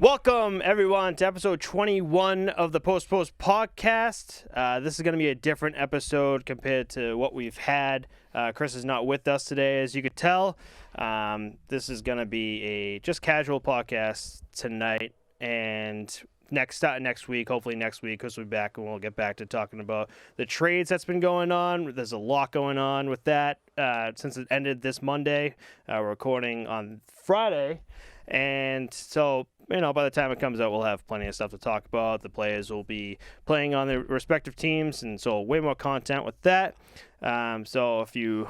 Welcome, everyone, to episode 21 of the Posttopostpod podcast. This is going to be a different episode compared to what we've had. Chris is not with us today, as you could tell. This is going to be a just casual podcast tonight, and next week, hopefully next week, Chris will be back, and we'll get back to talking about the trades that's been going on. There's a lot going on with that since it ended this Monday. We're recording on Friday, and so by the time it comes out, we'll have plenty of stuff to talk about. The players will be playing on their respective teams, and so way more content with that. So if you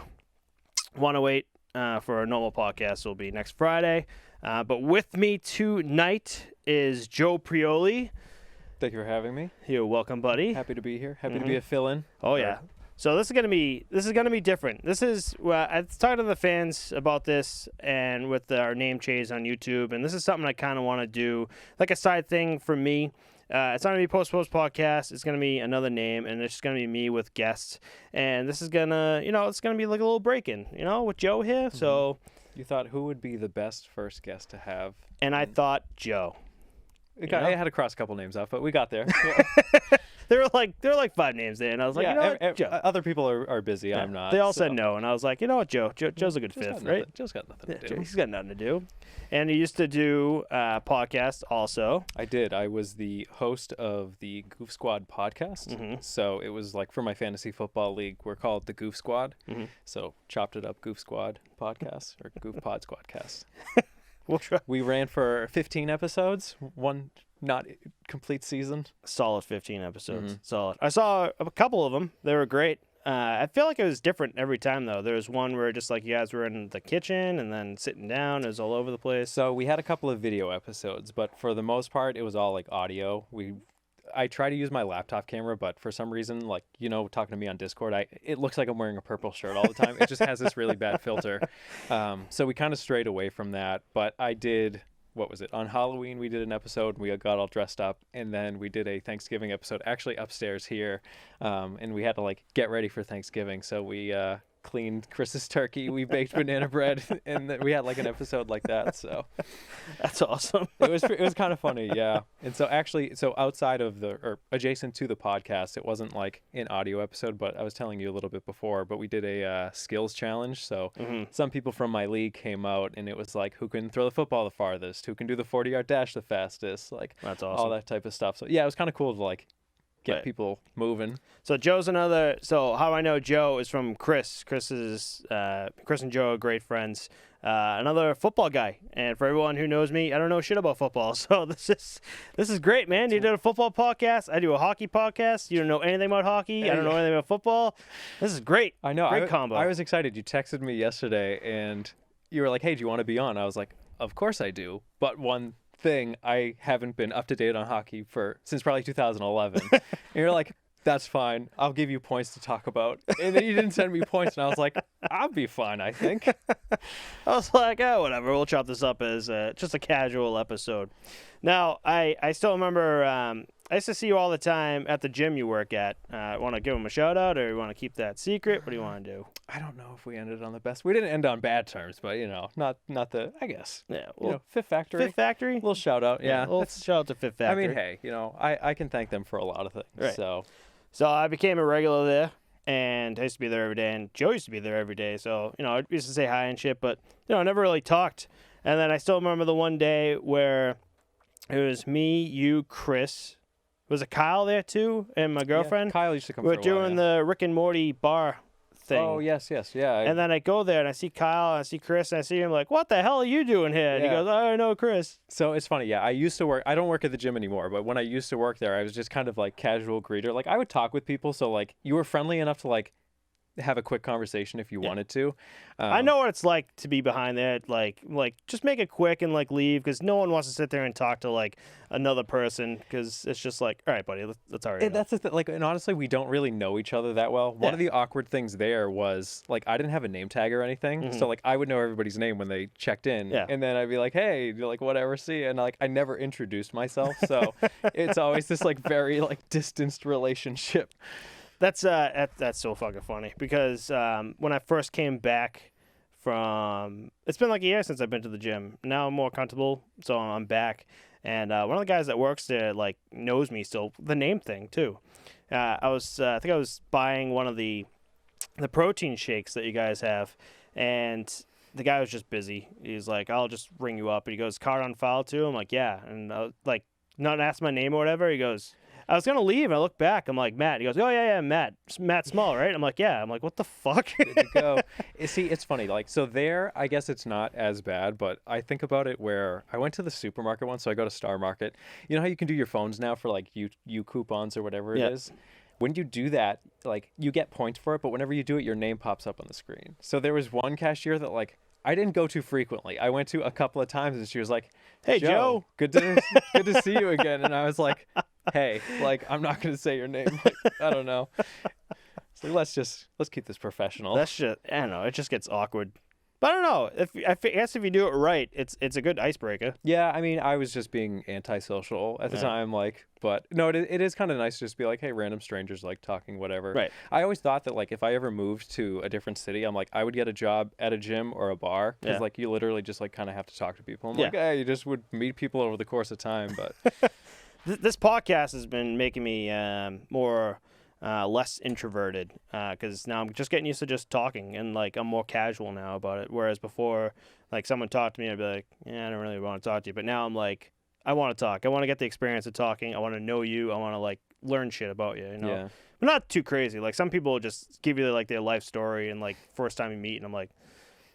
want to wait for a normal podcast, it'll be next Friday. But with me tonight is Joe Prioli. Thank you for having me. You're welcome, buddy. Happy to be here. Happy to be a fill-in. Oh, yeah. So this is gonna be different. This is I was talking to the fans about this, and with our name change on YouTube, and this is something I kind of want to do, like a side thing for me. It's not gonna be Post Podcast. It's gonna be another name, and it's just gonna be me with guests. And this is gonna, it's gonna be like a little break-in, with Joe here. Mm-hmm. So you thought who would be the best first guest to have? And I thought Joe. I had to cross a couple names off, but we got there. There were like 5 names there, and I was like, Joe. Other people are busy. Yeah. I'm not. They all said no, and I was like, you know what, Joe's a good fifth, right? Joe's got nothing to do. He's got nothing to do. And he used to do podcasts also. I did. I was the host of the Goof Squad podcast. Mm-hmm. So it was like for my fantasy football league, we're called the Goof Squad. Mm-hmm. So chopped it up, Goof Squad podcast or Goof Pod Squadcast. We'll try. We ran for 15 episodes, one not complete season. Solid 15 episodes. Mm-hmm. Solid. I saw a couple of them. They were great. I feel like it was different every time, though. There was one where just like you guys were in the kitchen and then sitting down. It was all over the place. So we had a couple of video episodes, but for the most part, it was all like audio. I try to use my laptop camera, but for some reason, talking to me on Discord, it looks like I'm wearing a purple shirt all the time. It just has this really bad filter. So we kind of strayed away from that. But I did, what was it? On Halloween, we did an episode. We got all dressed up. And then we did a Thanksgiving episode, actually upstairs here. And we had to get ready for Thanksgiving. So we cleaned Chris's turkey. We baked banana bread, and we had an episode like that. So that's awesome. It was kind of funny, yeah. And so outside of or adjacent to the podcast, it wasn't like an audio episode, but I was telling you a little bit before. But we did a skills challenge. So some people from my league came out, and it was like who can throw the football the farthest, who can do the 40-yard dash the fastest, that's awesome. All that type of stuff. So yeah, it was kind of cool to get people moving. So how I know Joe is from Chris. Chris and Joe are great friends. Another football guy. And for everyone who knows me, I don't know shit about football. So this is great, man. You did a football podcast. I do a hockey podcast. You don't know anything about hockey. I don't know anything about football. This is great. I know. Great combo. I was excited. You texted me yesterday and you were like, hey, do you want to be on? I was like, of course I do. But one thing, I haven't been up to date on hockey since probably 2011. And you're like, that's fine, I'll give you points to talk about. And then you didn't send me points, and I was like, I'll be fine, I think. I was like, whatever, we'll chop this up as just a casual episode. Now, I still remember I used to see you all the time at the gym you work at. Want to give them a shout out, or you want to keep that secret? What do you want to do? I don't know if we ended on the best. We didn't end on bad terms, but not the. I guess. Yeah. Fifth Factory. Fifth Factory. Little shout out. Yeah. Little shout out to Fifth Factory. I mean, hey, I can thank them for a lot of things. Right. So I became a regular there, and I used to be there every day, and Joe used to be there every day. So I used to say hi and shit, but I never really talked. And then I still remember the one day where it was me, you, Chris. Was it Kyle there too, and my girlfriend? Yeah, Kyle used to come. We're for a while, doing the Rick and Morty bar thing. Oh yes, yeah. And then I go there and I see Kyle, and I see Chris, and I see him like, "What the hell are you doing here?" And he goes, "I know Chris." So it's funny, yeah. I used to work. I don't work at the gym anymore, but when I used to work there, I was just kind of casual greeter. I would talk with people, so you were friendly enough to have a quick conversation if you wanted to. I know what it's like to be behind there. Just make it quick and leave, because no one wants to sit there and talk to another person, because it's just all right, buddy, let's already. That's the thing. And honestly, we don't really know each other that well. One of the awkward things there was I didn't have a name tag or anything, so I would know everybody's name when they checked in, and then I'd be like, hey, whatever, see, and I never introduced myself, so it's always this very distanced relationship. That's so fucking funny, because when I first came back from, it's been a year since I've been to the gym. Now I'm more comfortable, so I'm back. And one of the guys that works there like knows me still, the name thing too. I think I was buying one of the protein shakes that you guys have, and the guy was just busy. He's like, I'll just ring you up. And he goes, card on file too? I'm like, yeah. And I was like, not ask my name or whatever. He goes, I was going to leave. And I look back. I'm like, Matt. He goes, oh, yeah, Matt. Matt Small, right? I'm like, yeah. I'm like, what the fuck? Good to go. See, it's funny. Like, so there, I guess it's not as bad, but I think about it where I went to the supermarket once. So I go to Star Market. You know how you can do your phones now for like U coupons or whatever it is? When you do that, like, you get points for it, but whenever you do it, your name pops up on the screen. So there was one cashier that, like, I didn't go to frequently. I went to a couple of times, and she was like, "Hey, Joe, good to see you again." And I was like, "Hey, like, I'm not going to say your name. Like, I don't know." So let's keep this professional. That's just, I don't know. It just gets awkward. But I don't know. I guess if you do it right, it's a good icebreaker. Yeah, I mean, I was just being antisocial at the time, like, but no, it is kind of nice to just be like, hey, random strangers, like, talking, whatever. Right. I always thought that, like, if I ever moved to a different city, I'm like, I would get a job at a gym or a bar, because, like, you literally just, like, kind of have to talk to people. I'm like, hey, you just would meet people over the course of time, but... This podcast has been making me more... less introverted because now I'm just getting used to just talking, and like I'm more casual now about it, whereas before, like, someone talked to me, I'd be like, yeah, I don't really want to talk to you, but now I'm like, I want to talk. I want to get the experience of talking. I want to know you. I want to like learn shit about you, Yeah. But not too crazy. Like, some people just give you like their life story and like first time you meet, and I'm like,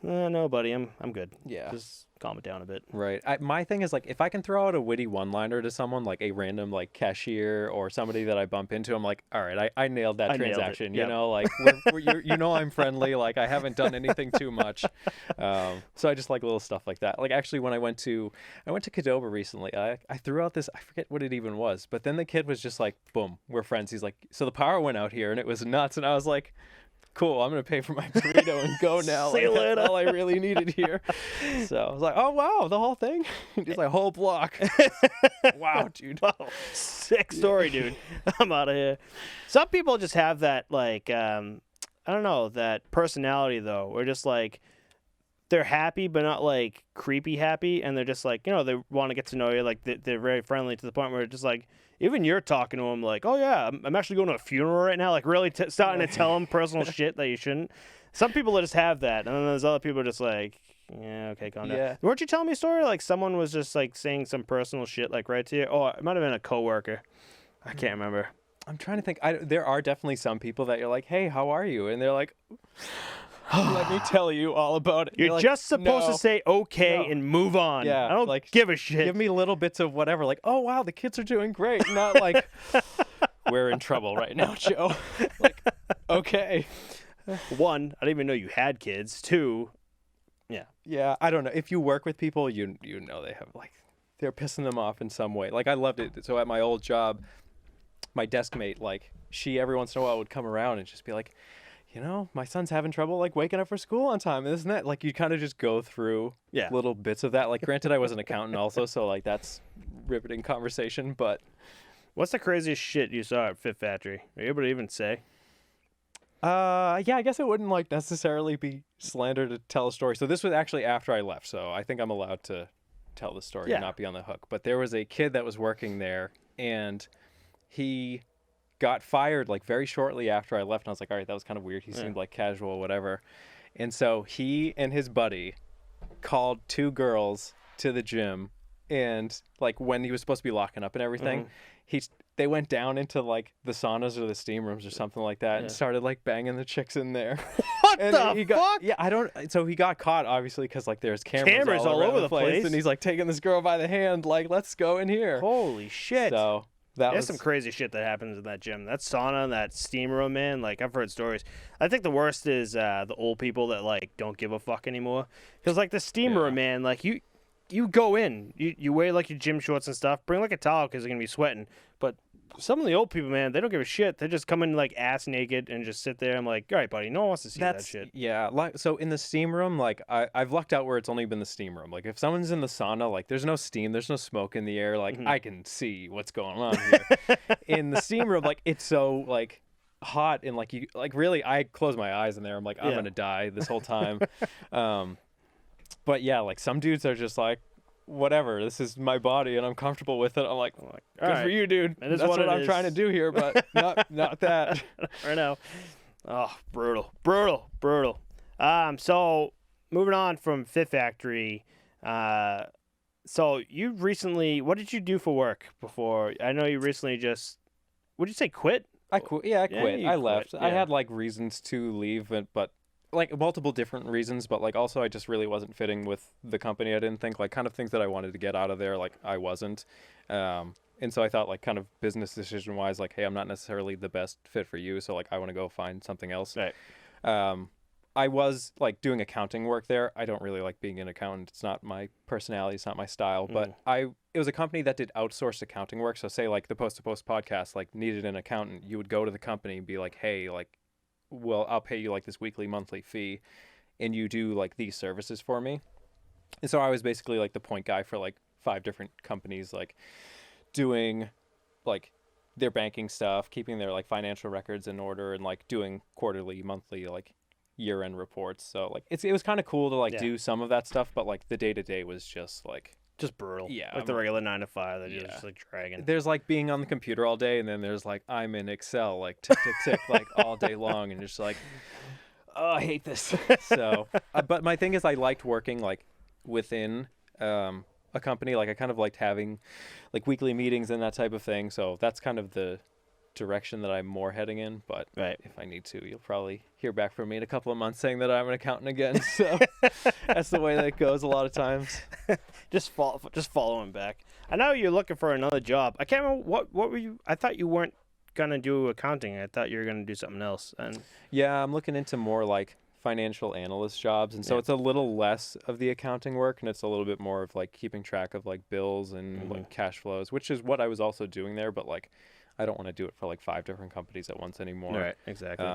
no, buddy, I'm good. Yeah. Just calm it down a bit. Right. My thing is, like, if I can throw out a witty one-liner to someone, like a random, like, cashier or somebody that I bump into, I'm like, all right, I nailed that transaction. You know, like, you know, I'm friendly. Like, I haven't done anything too much. So I just like little stuff like that. Like, actually, when I went to Qdoba recently, I threw out this, I forget what it even was, but then the kid was just like, boom, we're friends. He's like, so the power went out here and it was nuts. And I was like, cool, I'm going to pay for my burrito and go now. See you later. That's all I really needed here. So I was like, oh, wow, the whole thing? Just like, whole block. Wow, dude. Wow. Sick story, dude. I'm out of here. Some people just have that, like, I don't know, that personality, though, where just, like, they're happy, but not, like, creepy happy, and they're just, like, you know, they want to get to know you. Like, they're very friendly to the point where it's just, like, even you're talking to them like, oh, yeah, I'm actually going to a funeral right now. Like, really starting to tell them personal shit that you shouldn't. Some people just have that. And then there's other people just like, yeah, okay, calm down. Yeah. Weren't you telling me a story? Like, someone was just, like, saying some personal shit, like, right to you? Oh, it might have been a coworker. I can't remember. I'm trying to think. There are definitely some people that you're like, hey, how are you? And they're like... Let me tell you all about it. You're like, just supposed to say okay and move on. Yeah, I don't like, give a shit. Give me little bits of whatever. Like, oh, wow, the kids are doing great. Not like, we're in trouble right now, Joe. Like, okay. One, I didn't even know you had kids. Two, yeah. Yeah, I don't know. If you work with people, you know they have, like, they're pissing them off in some way. Like, I loved it. So at my old job, my desk mate, like, she every once in a while would come around and just be like, you know, my son's having trouble, like, waking up for school on time, and this and that. Like, you kind of just go through little bits of that. Like, granted, I was an accountant also, so, like, that's riveting conversation, but... What's the craziest shit you saw at Fit Factory? Are you able to even say? Yeah, I guess it wouldn't, like, necessarily be slander to tell a story. So this was actually after I left, so I think I'm allowed to tell the story and not be on the hook. But there was a kid that was working there, and he... got fired like very shortly after I left, and I was like, all right, that was kind of weird. He seemed like casual, whatever. And so he and his buddy called two girls to the gym, and like when he was supposed to be locking up and everything, they went down into like the saunas or the steam rooms or something like that and started like banging the chicks in there. What the fuck? Yeah, I don't. So he got caught obviously because like there's cameras all over the place, and he's like taking this girl by the hand, like, let's go in here. Holy shit! So. There's some crazy shit that happens in that gym. That sauna, that steam room, man. Like, I've heard stories. I think the worst is the old people that, like, don't give a fuck anymore. Because, like, the steam room, man, like, you go in. You wear, like, your gym shorts and stuff. Bring, like, a towel because you're going to be sweating. But some of the old people, man, they don't give a shit. They just come in, like, ass naked and just sit there. I'm like, all right, buddy, no one wants to see that shit. Yeah, like, so in the steam room, like, I've lucked out where it's only been the steam room. Like, if someone's in the sauna, like, there's no steam, there's no smoke in the air. Like, I can see what's going on here. In the steam room, like, it's so, like, hot and, like, you, like, really, I close my eyes in there. I'm like, I'm going to die this whole time. But, yeah, like, some dudes are just like, whatever, this is my body and I'm comfortable with it. I'm like, all good for right. you, dude. It is That's what what it I'm trying to is. do here, but not that. Right now. Oh, brutal. So moving on from Fit Factory, so you recently, what did you do for work before? I know you recently just, what did you say, quit? I quit. Yeah, I Yeah, quit. you I quit, left. I yeah. had like reasons to leave, but like multiple different reasons, but like also I just really wasn't fitting with the company. I didn't think like kind of things that I wanted to get out of there, like I wasn't. And so I thought like kind of business decision wise, like, hey, I'm not necessarily the best fit for you. So like I want to go find something else. Right. I was like doing accounting work there. I don't really like being an accountant. It's not my personality. It's not my style. But it was a company that did outsourced accounting work. So say like the Post to Post podcast like needed an accountant. You would go to the company and be like, hey, like, well, I'll pay you like this weekly, monthly fee, and you do like these services for me. And so I was basically like the point guy for like 5 different companies, like doing like their banking stuff, keeping their like financial records in order, and like doing quarterly, monthly, like year-end reports. So like it was kind of cool to like Yeah. do some of that stuff, but like the day-to-day was just like Just brutal. Yeah, Like the regular 9 to 5 that you're Yeah. just like dragging. there's like being on the computer all day, and then there's like I'm in Excel like tick tick tick like all day long, and just like, oh, I hate this. So but my thing is I liked working like within a company. Like I kind of liked having like weekly meetings and that type of thing. So that's kind of the direction that I'm more heading in. But Right. if I need to, you'll probably hear back from me in a couple of months saying that I'm an accountant again. So that's the way that goes a lot of times. Just follow him back. I know you're looking for another job. I can't remember what were you. I thought you weren't gonna do accounting. I thought you were gonna do something else. And Yeah, I'm looking into more like financial analyst jobs, and so Yeah. it's a little less of the accounting work, and it's a little bit more of like keeping track of like bills and like cash flows, which is what I was also doing there, but like I don't want to do it for like 5 different companies at once anymore. right, exactly.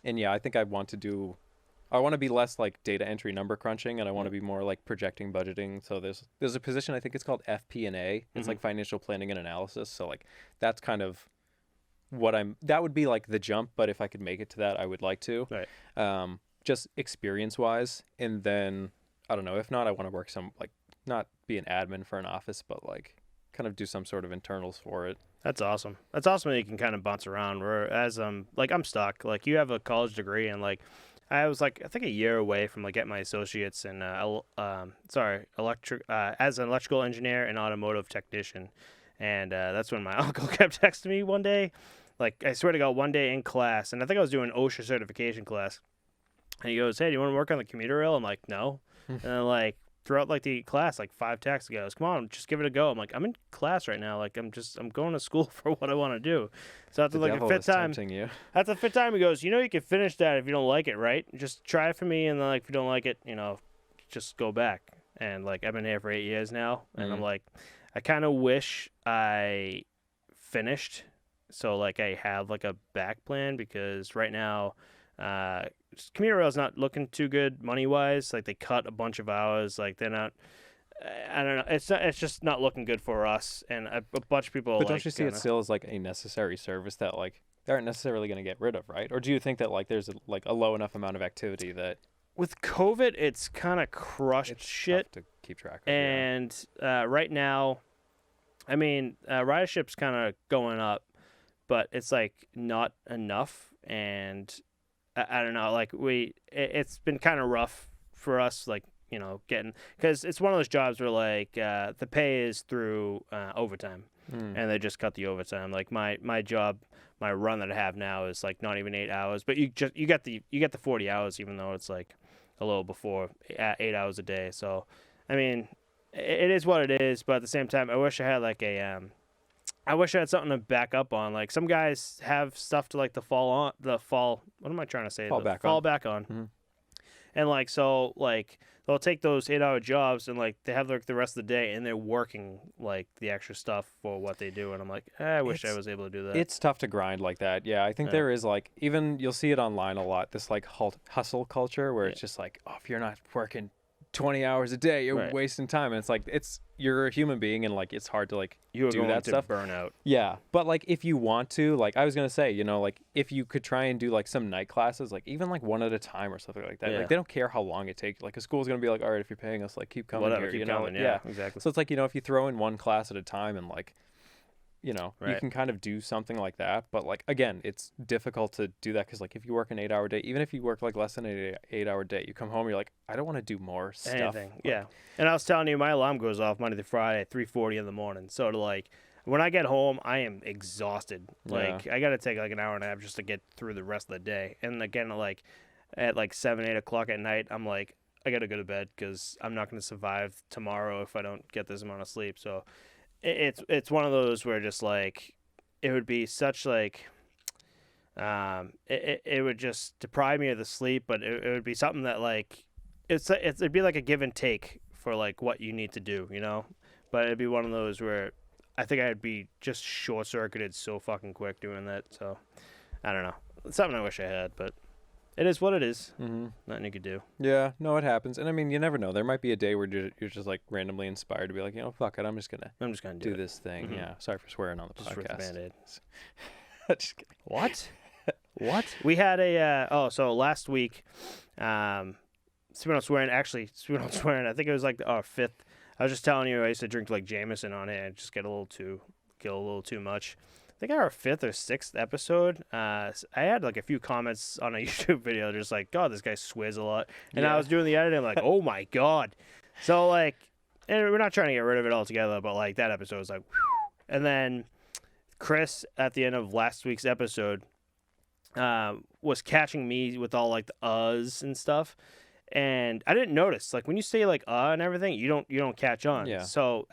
And yeah, I think I want to be less like data entry, number crunching, and I want to be more like projecting, budgeting. So there's a position, I think it's called FP&A. It's like financial planning and analysis. So like that's kind of that would be like the jump, but if I could make it to that, I would like to. Right. Just experience wise, and then I don't know. If not, I want to work some like not be an admin for an office, but like kind of do some sort of internals for it. That's awesome. That's awesome that you can kind of bounce around. Whereas like I'm stuck. Like you have a college degree, and like I was like I think a year away from like getting my associates in as an electrical engineer and automotive technician. And that's when my uncle kept texting me one day. Like, I swear to God, one day in class, and I think I was doing OSHA certification class. And he goes, hey, do you want to work on the commuter rail? I'm like, no. And then, like, throughout, like, the class, like, 5 texts goes, come on, just give it a go. I'm like, I'm in class right now. Like, I'm going to school for what I want to do. So after, like, a fifth time, after the 5th time, he goes, you can finish that if you don't like it, right? Just try it for me, and then, like, if you don't like it, just go back. And, like, I've been here for 8 years now, and I'm like, I kind of wish I finished so like I have like a back plan, because right now commuter rail is not looking too good money wise. Like they cut a bunch of hours. Like they're not. I don't know. It's just not looking good for us, and a bunch of people. But don't you see it still as like a necessary service that like they aren't necessarily going to get rid of, right? Or do you think that like there's a low enough amount of activity that with COVID it's kind of crushed it's shit tough to keep track of? and right now, I mean, ridership's kind of going up, but it's like not enough, and I don't know. Like it's been kind of rough for us, like getting, because it's one of those jobs where like the pay is through overtime, and they just cut the overtime. Like my job, my run that I have now is like not even 8 hours, but you get the 40 hours, even though it's like a little before 8 hours a day. So, I mean, it is what it is, but at the same time, I wish I had like I wish I had something to back up on. Like some guys have stuff to like fall. What am I trying to say? Fall back on. Mm-hmm. And like so, like they'll take those 8-hour jobs and like they have like the rest of the day, and they're working like the extra stuff for what they do. And I'm like, I wish I was able to do that. It's tough to grind like that. Yeah, I think there is like, even you'll see it online a lot, this like hustle culture where it's just like, oh, if you're not working 20 hours a day. You're Right. wasting time. And it's like, you're a human being, and like it's hard to like You are do going that to stuff. burn out. Yeah, but like if you want to, like I was gonna say, you know, like if you could try and do like some night classes, like even like one at a time or something like that. Yeah. Like they don't care how long it takes. Like a school's gonna be like, all right, if you're paying us, like keep coming Whatever, here. keep You know, coming. Yeah, exactly. So it's like, you know, if you throw in one class at a time and like, you know, you Right. can kind of do something like that. But like again, it's difficult to do that because like if you work an 8-hour day, even if you work like less than an 8-hour day, you come home, you're like, I don't want to do more stuff. Anything. Like, Yeah. And I was telling you, my alarm goes off Monday through Friday at 3:40 in the morning. So to like, when I get home, I am exhausted. Like I got to take like an hour and a half just to get through the rest of the day. And again, like at like 7, 8 o'clock at night, I'm like, I got to go to bed because I'm not going to survive tomorrow if I don't get this amount of sleep. So it's one of those where just like, it would be such like, it would just deprive me of the sleep, but it would be something that like, it'd be like a give and take for like what you need to do, you know? But it'd be one of those where I think I'd be just short circuited so fucking quick doing that. So I don't know. It's something I wish I had, but it is what it is. Mm-hmm. Nothing you could do. Yeah, no, it happens. And I mean, you never know. There might be a day where you're just like randomly inspired to be like, you know, fuck it, I'm just gonna do it. this thing. Mhm. Yeah. Sorry for swearing on the Just rip the podcast. Band-Aid. Just kidding. What? What? We had so last week, speaking of swearing, I think it was like our fifth. I was just telling you, I used to drink like Jameson on it and just get a little too much. I think our 5th or 6th episode, I had like a few comments on a YouTube video just like, God, this guy swears a lot. And Yeah. I was doing the editing, I'm like, oh my God. So like, and we're not trying to get rid of it altogether, but like that episode was like, whew. And then Chris at the end of last week's episode was catching me with all like the uhs and stuff. And I didn't notice, like when you say like and everything, you don't catch on. Yeah. So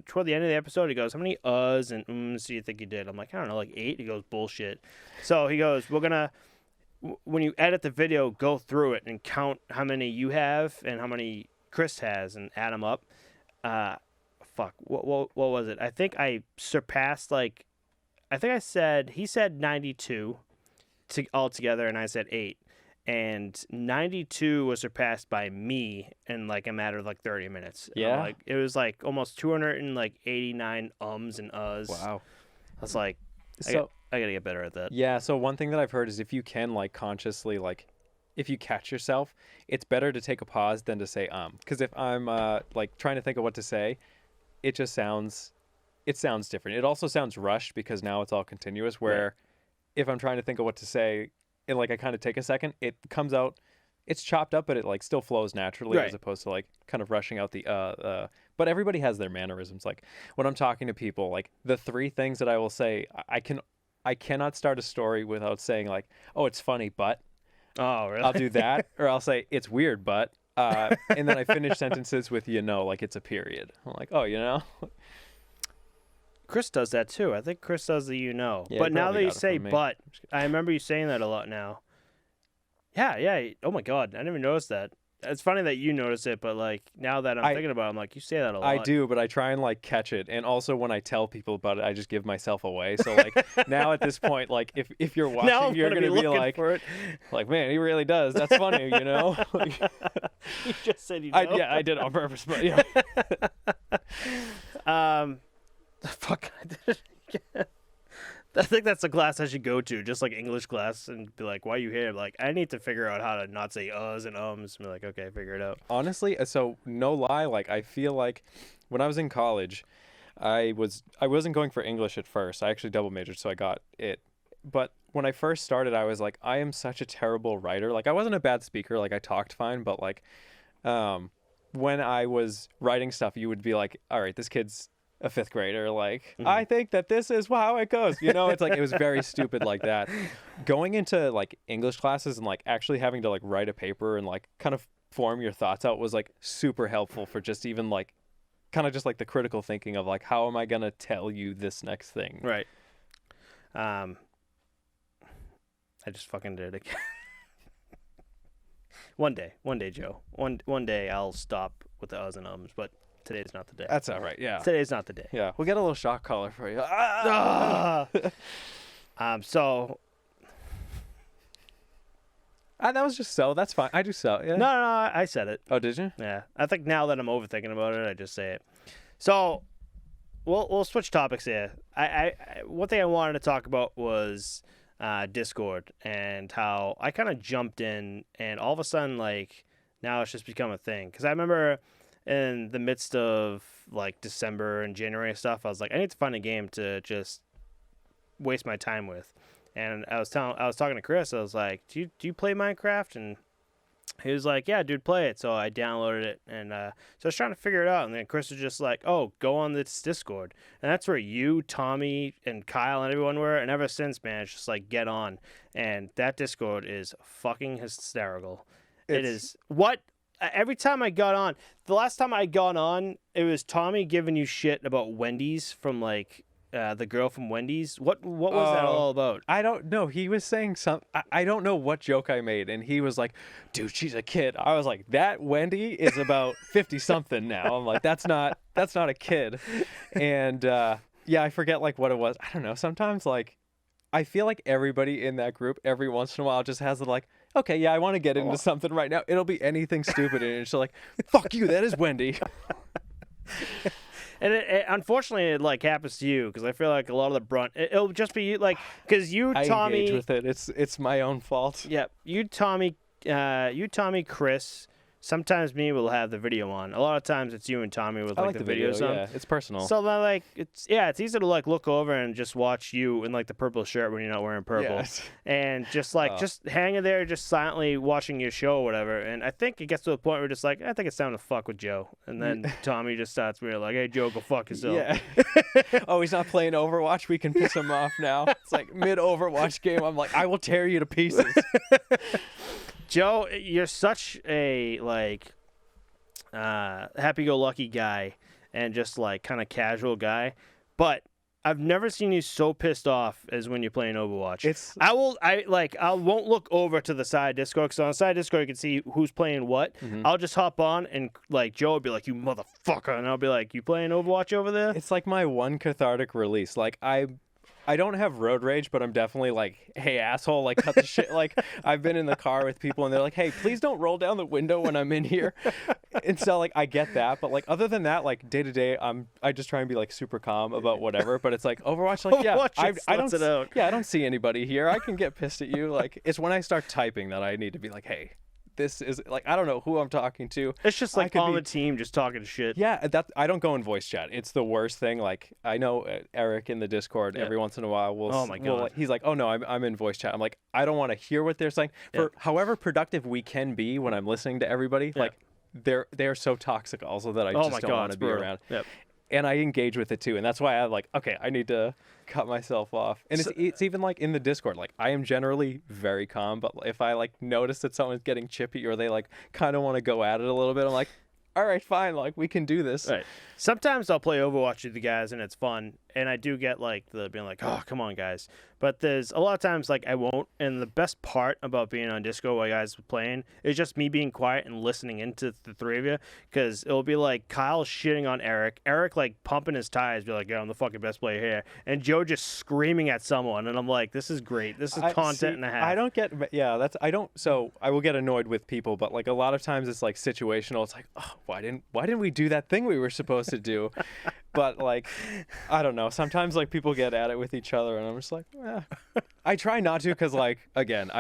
toward the end of the episode, he goes, "How many uhs and ums do you think you did?" I'm like, I don't know, like 8. He goes, "Bullshit." So he goes, "We're gonna, when you edit the video, go through it and count how many you have and how many Chris has and add them up." Fuck, what was it? I think I surpassed like, he said 92 altogether, and I said 8. And 92 was surpassed by me in like a matter of like 30 minutes. And Yeah. like it was like almost 289 ums and uhs. Wow. I was like, So I gotta get better at that. yeah, so one thing that I've heard is if you can like consciously like, if you catch yourself, it's better to take a pause than to say because if I'm like trying to think of what to say, it sounds different. It also sounds rushed because now it's all continuous. Where if I'm trying to think of what to say, and like I kind of take a second, it comes out, it's chopped up, but it like still flows naturally Right. as opposed to like kind of rushing out the But everybody has their mannerisms. Like when I'm talking to people, like the 3 things that I will say, I cannot start a story without saying like, oh, it's funny, but Oh, really? I'll do that, or I'll say it's weird, but and then I finish sentences with like it's a period. I'm like, oh, Chris does that too. I think Chris does the Yeah, but he now probably that you got it say from me. but, I remember you saying that a lot now. Yeah. Oh my God, I didn't even notice that. It's funny that you notice it, but like now that I'm thinking about it, I'm like, you say that a lot. I do, but I try and like catch it, and also when I tell people about it, I just give myself away. So like now at this point, like if you're watching, Now I'm you're gonna gonna be looking like, for it. man, he really does. That's funny, You just said you know. I did on purpose, but yeah. Fuck, I did it again. I think that's a class I should go to, just like English class, and be like, "Why are you here?" Like, I need to figure out how to not say uhs and ums. And be like, okay, figure it out. Honestly, so no lie, like I feel like when I was in college, I wasn't going for English at first. I actually double majored, so I got it. But when I first started, I was like, I am such a terrible writer. Like I wasn't a bad speaker, like I talked fine, but like when I was writing stuff, you would be like, all right, this kid's a 5th grader, like I think that this is how it goes, it's like it was very stupid like that. Going into like English classes and like actually having to like write a paper and like kind of form your thoughts out was like super helpful for just even like kind of just like the critical thinking of like, how am I gonna tell you this next thing? Right. I just fucking did it again. One day, Joe. One day I'll stop with the uhs and ums, but today's not the day. That's all right. Yeah. Today's not the day. Yeah. We'll get a little shock collar for you. So That was just so. That's fine. I do so. Yeah. No, I said it. Oh, did you? Yeah, I think now that I'm overthinking about it, I just say it. So, we'll switch topics here. I one thing I wanted to talk about was Discord and how I kind of jumped in, and all of a sudden, like, now it's just become a thing. Because I remember in the midst of like December and January and stuff, I was like, I need to find a game to just waste my time with. And I was talking to Chris. I was like, do you play Minecraft? And he was like, yeah, dude, play it. So I downloaded it, and so I was trying to figure it out. And then Chris was just like, oh, go on this Discord. And that's where you, Tommy, and Kyle and everyone were. And ever since, man, it's just like, get on. And that Discord is fucking hysterical. It is. What? Every time I got on, the last time I got on, it was Tommy giving you shit about Wendy's from like the girl from Wendy's. What was that all about? I don't know. He was saying something. I don't know what joke I made, and he was like, "Dude, she's a kid." I was like, "That Wendy is about 50 something now." I'm like, "That's not a kid," and yeah, I forget like what it was. I don't know. Sometimes like I feel like everybody in that group every once in a while just has the like, okay, yeah, I want to get into something right now. It'll be anything stupid, and it's like, fuck you, that is Wendy. And it unfortunately, it like happens to you because I feel like a lot of the brunt, it'll just be like, because you, I Tommy, engage with it. It's my own fault. Yeah, you, Tommy, Chris. Sometimes me will have the video on. A lot of times it's you and Tommy with like the videos on. Yeah, it's personal. So then like it's easy to like look over and just watch you in like the purple shirt when you're not wearing purple. Yes. And just like just hanging there just silently watching your show or whatever. And I think it gets to a point where we're just like, I think it's time to fuck with Joe. And then Tommy just starts being like, hey Joe, go fuck yourself. Yeah. Oh, he's not playing Overwatch. We can piss him off now. It's like mid Overwatch game. I'm like, I will tear you to pieces. Joe, you're such a like happy-go-lucky guy and just like kind of casual guy, but I've never seen you so pissed off as when you're playing Overwatch. I won't look over to the side Discord because on the side Discord you can see who's playing what. Mm-hmm. I'll just hop on and like Joe will be like, you motherfucker, and I'll be like, you playing Overwatch over there? It's like my one cathartic release. Like I don't have road rage, but I'm definitely like, hey, asshole, like, cut the shit. Like, I've been in the car with people, and they're like, hey, please don't roll down the window when I'm in here. And so, like, I get that. But, like, other than that, like, day to day, I just try and be, like, super calm about whatever. But it's like, Overwatch, like, yeah, I don't see anybody here. I can get pissed at you. Like, it's when I start typing that I need to be like, hey, this is like, I don't know who I'm talking to. It's just like on the team just talking shit. Yeah, I don't go in voice chat. It's the worst thing. Like, I know Eric in the Discord every once in a while he's like, oh no, I'm in voice chat. I'm like, I don't want to hear what they're saying. For however productive we can be when I'm listening to everybody, like they're so toxic also that I just don't want to be around. Yep. And I engage with it too, and that's why I'm like, okay, I need to cut myself off. And it's even like in the Discord, like I am generally very calm, but if I like notice that someone's getting chippy or they like kind of want to go at it a little bit, I'm like, all right, fine, like we can do this. Right. Sometimes I'll play Overwatch with the guys and it's fun, and I do get like the being like, oh, come on, guys. But there's a lot of times like I won't, and the best part about being on Discord while you guys are playing is just me being quiet and listening into the three of you, because it'll be like Kyle shitting on Eric like pumping his tires, be like, yeah, I'm the fucking best player here, and Joe just screaming at someone, and I'm like, this is great. This is content and a half. I don't get, so I will get annoyed with people, but like a lot of times it's like situational. It's like, oh, why didn't we do that thing we were supposed to do? But like, I don't know. Sometimes like people get at it with each other, and I'm just like, I try not to, because like again,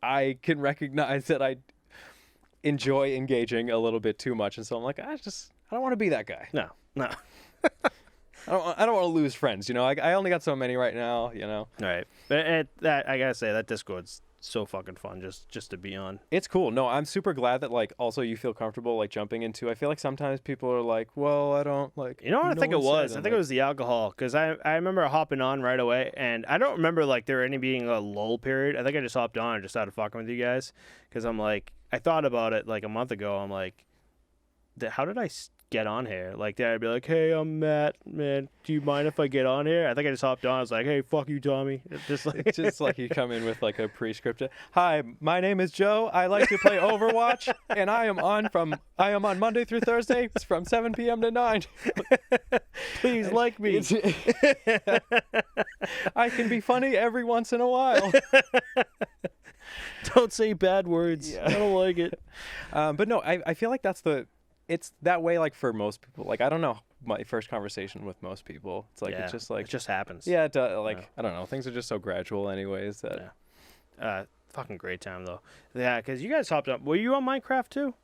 I can recognize that I enjoy engaging a little bit too much, and so I'm like, I don't want to be that guy. No. I don't want to lose friends. You know, I only got so many right now. You know. Right. But that I gotta say that Discord's so fucking fun just to be on. It's cool. No, I'm super glad that like also you feel comfortable like jumping into. I feel like sometimes people are like, well, I don't like. You know what I think it was? I think it was the alcohol, because I remember hopping on right away, and I don't remember like there any being a lull period. I think I just hopped on and just started fucking with you guys, because I'm like, I thought about it like a month ago. I'm like, how did I get on here? Like, I'd be like, hey, I'm Matt, man, do you mind if I get on here? I think I just hopped on. I was like, hey, fuck you, Tommy. Just like you come in with like a pre-scripted, hi, my name is Joe, I like to play Overwatch, and I am on Monday through Thursday from 7 p.m. to 9. Please like me. I can be funny every once in a while. Don't say bad words. Yeah. I don't like it. But no, I feel like it's that way, like, for most people. Like, I don't know my first conversation with most people. It's like, Yeah, it's just like, it just happens. yeah, like, Yeah. I don't know. Things are just so gradual anyways that. Yeah. Fucking great time though. Yeah, because you guys hopped up. Were you on Minecraft too?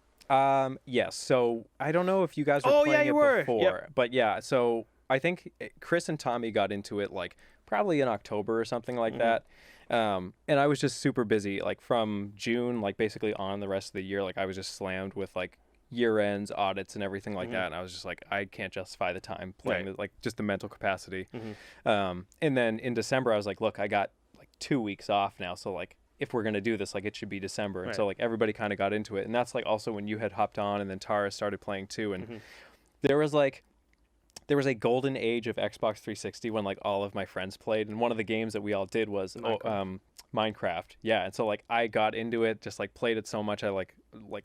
Yes. So I don't know if you guys were Oh, playing yeah, you it were. before, Yep. but yeah. So I think Chris and Tommy got into it like probably in October or something like that. And I was just super busy, like from June, like basically on the rest of the year. Like I was just slammed with like year ends, audits, and everything like that. And I was just like, I can't justify the time playing, like just the mental capacity. And then in December, I was like, look, I got like 2 weeks off now, so like, if we're going to do this, like, it should be December. And so, like, everybody kind of got into it. And that's, like, also when you had hopped on and then Tara started playing, too. And there was a golden age of Xbox 360 when, like, all of my friends played. And one of the games that we all did was Minecraft. Yeah. And so, like, I got into it, just, like, played it so much. I, like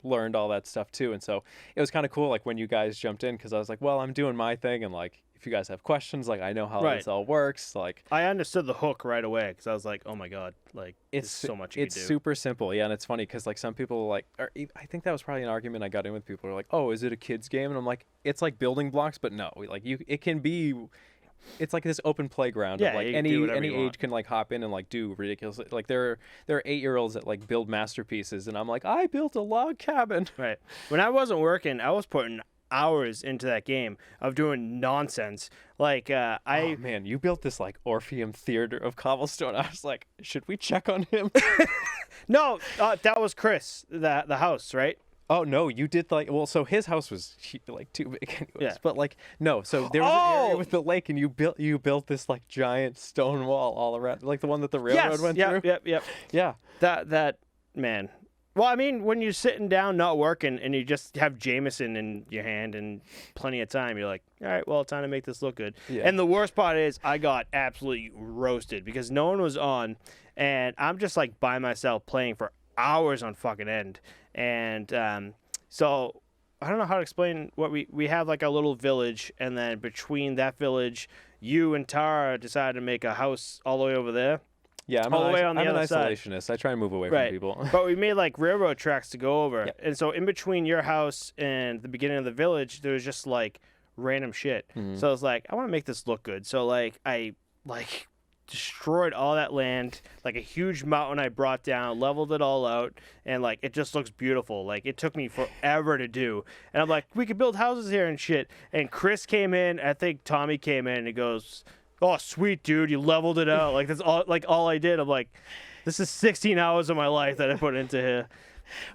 learned all that stuff, too. And so it was kind of cool, like, when you guys jumped in, because I was like, well, I'm doing my thing. And, like, if you guys have questions, like, I know how this all works. Like, I understood the hook right away because I was like, oh my god, like it's there's so much you it's can do. super simple. Yeah. And it's funny because like some people like, I think that was probably an argument I got in with people who are like, oh, is it a kid's game? And I'm like, it's like building blocks, but no, like it can be, it's like this open playground of like any age can like hop in and like do ridiculous, like there are 8-year-olds that like build masterpieces, and I'm like, I built a log cabin. Right. When I wasn't working, I was putting hours into that game of doing nonsense. Like oh man, you built this like Orpheum theater of cobblestone. I was like, should we check on him? No, that was Chris, the house, right? Oh no, you did like, well, so his house was like too big anyways. Yeah. But like no, so there was an area with the lake, and you built this like giant stone wall all around, like the one that the railroad went through. Yep. Yeah. That man. Well, I mean, when you're sitting down not working and you just have Jameson in your hand and plenty of time, you're like, all right, well, time to make this look good. Yeah. And the worst part is I got absolutely roasted because no one was on, and I'm just like by myself playing for hours on fucking end. And so I don't know how to explain what we have, like a little village, and then between that village, you and Tara decided to make a house all the way over there. Yeah, I'm all the way an on the other isolationist. side. I try and move away Right. from people. But we made like railroad tracks to go over. Yep. And so in between your house and the beginning of the village, there was just like random shit. So I was like, I want to make this look good. So like I like destroyed all that land, like a huge mountain I brought down, leveled it all out, and like it just looks beautiful. Like it took me forever to do. And I'm like, we could build houses here and shit. And Chris came in, I think Tommy came in, and he goes, oh sweet dude, you leveled it out. Like that's all I did. I'm like, this is 16 hours of my life that I put into here.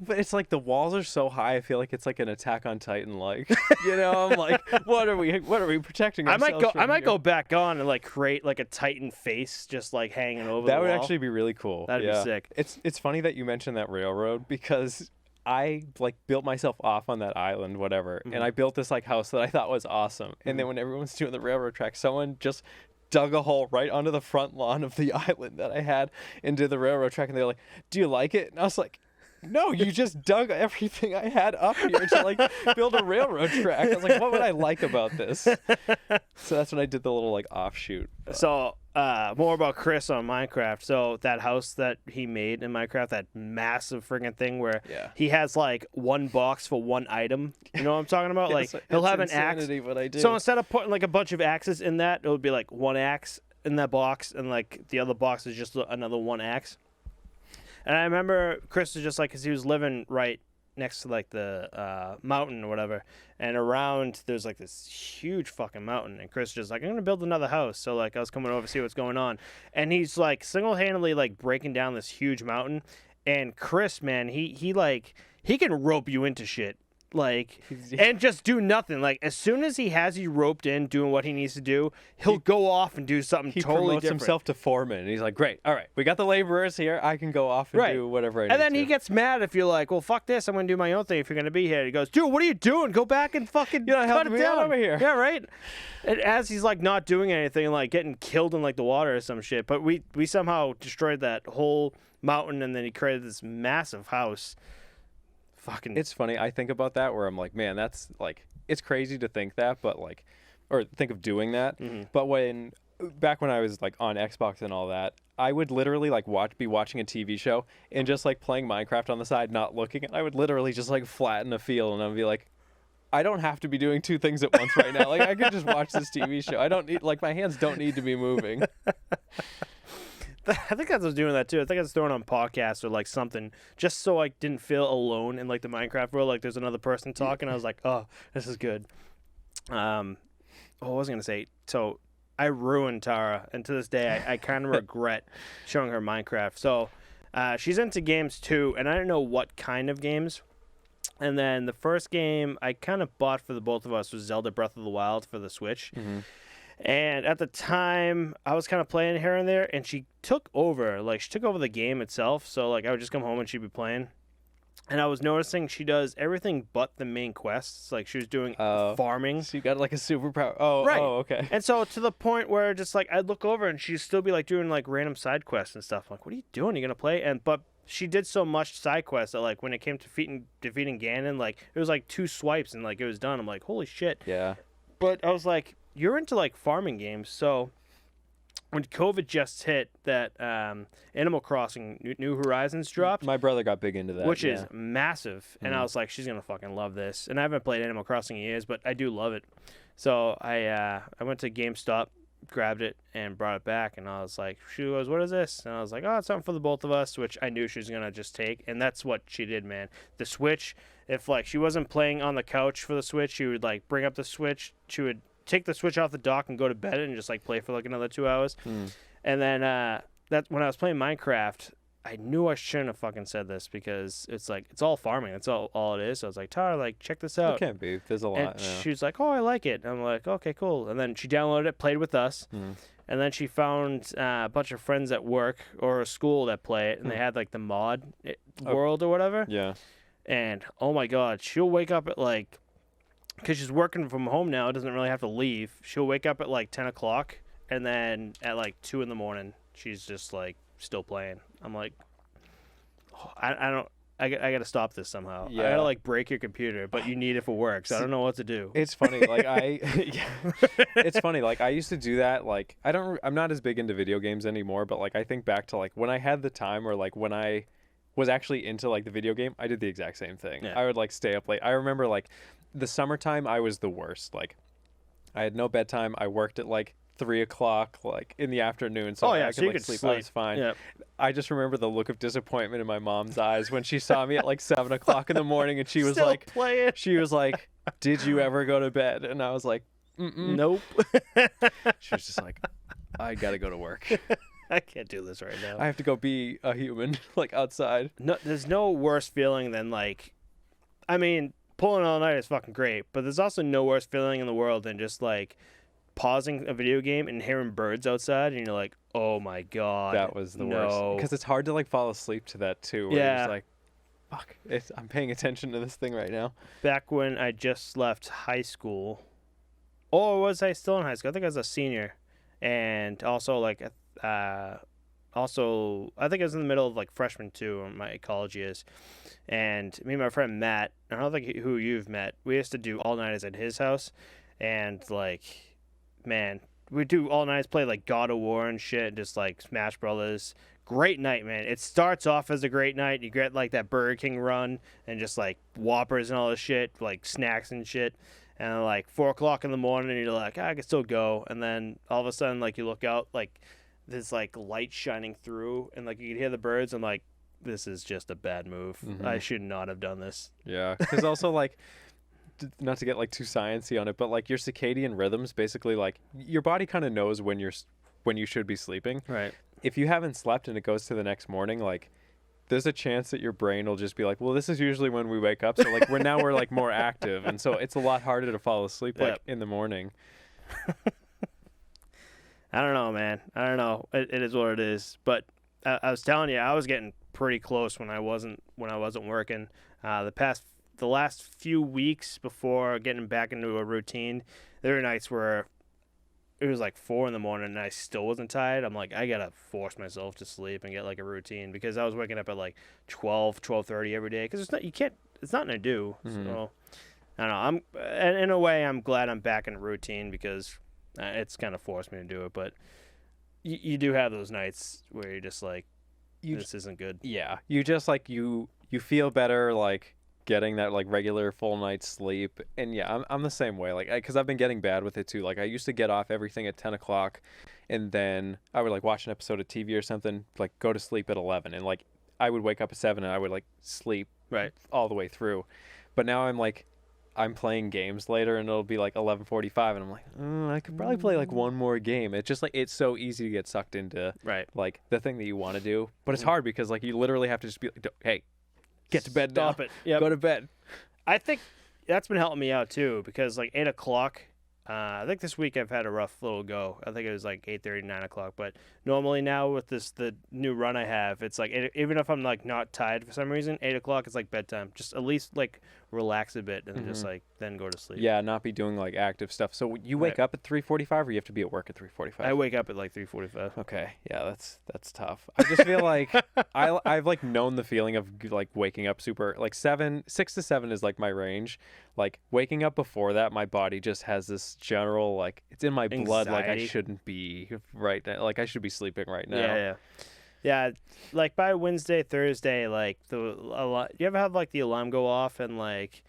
But it's like the walls are so high, I feel like it's like an Attack on Titan, like, you know, I'm like, what are we protecting ourselves I might here? go back on and like create like a Titan face just like hanging over That the would wall. actually be really cool. That'd be sick. It's funny that you mentioned that railroad, because I like built myself off on that island, whatever, and I built this like house that I thought was awesome. And then when everyone was doing the railroad track, someone just dug a hole right onto the front lawn of the island that I had into the railroad track, and they're like, do you like it? And I was like, no, you just dug everything I had up here to like build a railroad track. I was like, what would I like about this? So that's when I did the little like offshoot. So more about Chris on Minecraft. So that house that he made in Minecraft, that massive friggin' thing where he has like one box for one item. You know what I'm talking about? Like he'll have an axe. What I do. So instead of putting like a bunch of axes in that, it would be like one axe in that box, and like the other box is just another one axe. And I remember Chris was just like, because he was living right next to like the mountain or whatever, and around there's like this huge fucking mountain, and Chris was just like, I'm gonna build another house. So like I was coming over to see what's going on, and he's like single-handedly like breaking down this huge mountain. And Chris, man, he can rope you into shit, like, and just do nothing. Like as soon as he has you roped in doing what he needs to do, he'll go off and do something he totally promotes different. himself to foreman, and he's like, great, all right, we got the laborers here, I can go off and do whatever I need And then to. he gets mad if you're like, well, fuck this, I'm going to do my own thing if you're going to be here. He goes, dude, what are you doing? Go back and fucking You're not cut helping it me out down over here. Yeah, right? And as he's like not doing anything, like getting killed in like the water or some shit. But we somehow destroyed that whole mountain, and then he created this massive house. Fucking. It's funny, I think about that where I'm like, man, that's like, it's crazy to think that, but like, or think of doing that. But when back when I was like on Xbox and all that, I would literally like be watching a TV show and just like playing Minecraft on the side, not looking. And I would literally just like flatten a field, and I'd be like, I don't have to be doing two things at once right now. Like I could just watch this TV show. I don't need like my hands don't need to be moving. I think I was doing that too. I think I was throwing on podcasts or like something just so I didn't feel alone in like the Minecraft world. Like there's another person talking. I was like, oh, this is good. What was I gonna say? So I ruined Tara, and to this day I kind of regret showing her Minecraft. So she's into games too, and I don't know what kind of games. And then the first game I kind of bought for the both of us was Zelda Breath of the Wild for the Switch. Mm-hmm. And at the time, I was kind of playing here and there, and she took over. Like, she took over the game itself. So, like, I would just come home and she'd be playing. And I was noticing she does everything but the main quests. Like, she was doing farming. So you got, like, a superpower. Oh, right. Oh, okay. And so, to the point where just, like, I'd look over and she'd still be, like, doing, like, random side quests and stuff. I'm like, what are you doing? You gonna play? But she did so much side quests that, like, when it came to defeating Ganon, like, it was, like, 2 swipes and, like, it was done. I'm like, holy shit. Yeah. But I was like, you're into like farming games, so when COVID just hit, that Animal Crossing New Horizons dropped. My brother got big into that, which is massive, and Mm-hmm. I was like, she's gonna fucking love this. And I haven't played Animal Crossing in years, but I do love it. So I went to GameStop, grabbed it, and brought it back, and I was like, she goes, what is this? And I was like, oh, it's something for the both of us, which I knew she was gonna just take, and that's what she did, man. The Switch, if like she wasn't playing on the couch for the Switch, she would like bring up the Switch, she would take the Switch off the dock and go to bed and just like play for like another 2 hours. And then that when I was playing Minecraft, I knew I shouldn't have fucking said this because it's like it's all farming. That's all it is. So I was like, Tara, like check this out. It can't be. There's a lot. And she was like, oh, I like it. And I'm like, okay, cool. And then she downloaded it, played with us. And then she found a bunch of friends at work or a school that play it, and they had like the mod world or whatever. Yeah. And oh my god, she'll wake up at like, because she's working from home now, doesn't really have to leave. She'll wake up at like 10 o'clock, and then at like 2 in the morning, she's just like still playing. I'm like, oh, I got to stop this somehow. Yeah. I got to like break your computer, but you need it for work, so I don't know what to do. It's funny, like it's funny, like I used to do that. Like I'm not as big into video games anymore, but like I think back to like when I had the time, or like when I was actually into like the video game, I did the exact same thing. Yeah. I would like stay up late. I remember like the summertime, I was the worst. Like I had no bedtime. I worked at like 3 o'clock, like in the afternoon, so I so could you like could sleep. I was fine. Yeah. I just remember the look of disappointment in my mom's eyes when she saw me at like 7 o'clock in the morning, and she was Still like, playing. she was like, "Did you ever go to bed?" And I was like, "Mm-mm." Nope. She was just like, "I gotta go to work. I can't do this right now. I have to go be a human, like outside." No, there's no worse feeling than like, I mean, pulling all night is fucking great, but there's also no worse feeling in the world than just like pausing a video game and hearing birds outside, and you're like, oh my god, That was the no. worst, because it's hard to like fall asleep to that too. Where Yeah. you're just like, fuck, I'm paying attention to this thing right now. Back when I just left high school, or was I still in high school? I think I was a senior, and also like, also I think I was in the middle of like freshman too, in my college years, and me and my friend Matt, I don't think who you've met, we used to do all nighters at his house, and like, man, we do all nights, play like God of War and shit, just like Smash Brothers. Great night, man. It starts off as a great night. You get like that Burger King run and just like Whoppers and all this shit, like snacks and shit. And then, like 4 o'clock in the morning, and you're like, I can still go. And then all of a sudden, like you look out, like there's like light shining through, and like you can hear the birds. And like, this is just a bad move. Mhm. I should not have done this. Yeah, because also like, not to get like too sciencey on it, but like your circadian rhythms, basically like your body kind of knows when you should be sleeping. Right. If you haven't slept and it goes to the next morning, like there's a chance that your brain will just be like, well, this is usually when we wake up, so like we're like more active, and so it's a lot harder to fall asleep like Yep. in the morning. I don't know, man. I don't know. It is what it is. But I was telling you, I was getting pretty close when I wasn't working. The last few weeks before getting back into a routine, there were nights where it was like 4 in the morning and I still wasn't tired. I'm like, I gotta force myself to sleep and get like a routine, because I was waking up at like 12:30 every day, because it's nothing to do. Mhm. So I don't know. And in a way, I'm glad I'm back in a routine, because it's kind of forced me to do it. But you do have those nights where you're just like, You this isn't good. Yeah, you just like you feel better like getting that like regular full night's sleep. And yeah, I'm the same way, like because I've been getting bad with it too. Like I used to get off everything at 10 o'clock, and then I would like watch an episode of TV or something, like go to sleep at 11, and like I would wake up at 7 and I would like sleep Right. all the way through. But now I'm playing games later and it'll be like 11:45 and I'm like, I could probably play like one more game. It's just like it's so easy to get sucked into Right. like the thing that you want to do, but it's hard because like you literally have to just be like, hey, get to bed now. Stop it. Yep. Go to bed. I think that's been helping me out too, because like 8 o'clock, I think this week I've had a rough little go. I think it was like 8:30, 9 o'clock. But normally now with the new run I have, it's like even if I'm like not tired for some reason, 8 o'clock is like bedtime. Just at least like relax a bit and just like then go to sleep. Yeah, not be doing like active stuff. So you wake up at 3:45 or you have to be at work at 3:45? I wake up at like 3:45. Okay, yeah, that's tough. I just feel like I've like known the feeling of like waking up super like 6 to 7 is like my range. Like waking up before that, my body just has this general like it's in my blood. Like I Anxiety. shouldn't be right now. Like I should be sleeping right now. Yeah. Like by Wednesday, Thursday, like you ever have like the alarm go off and like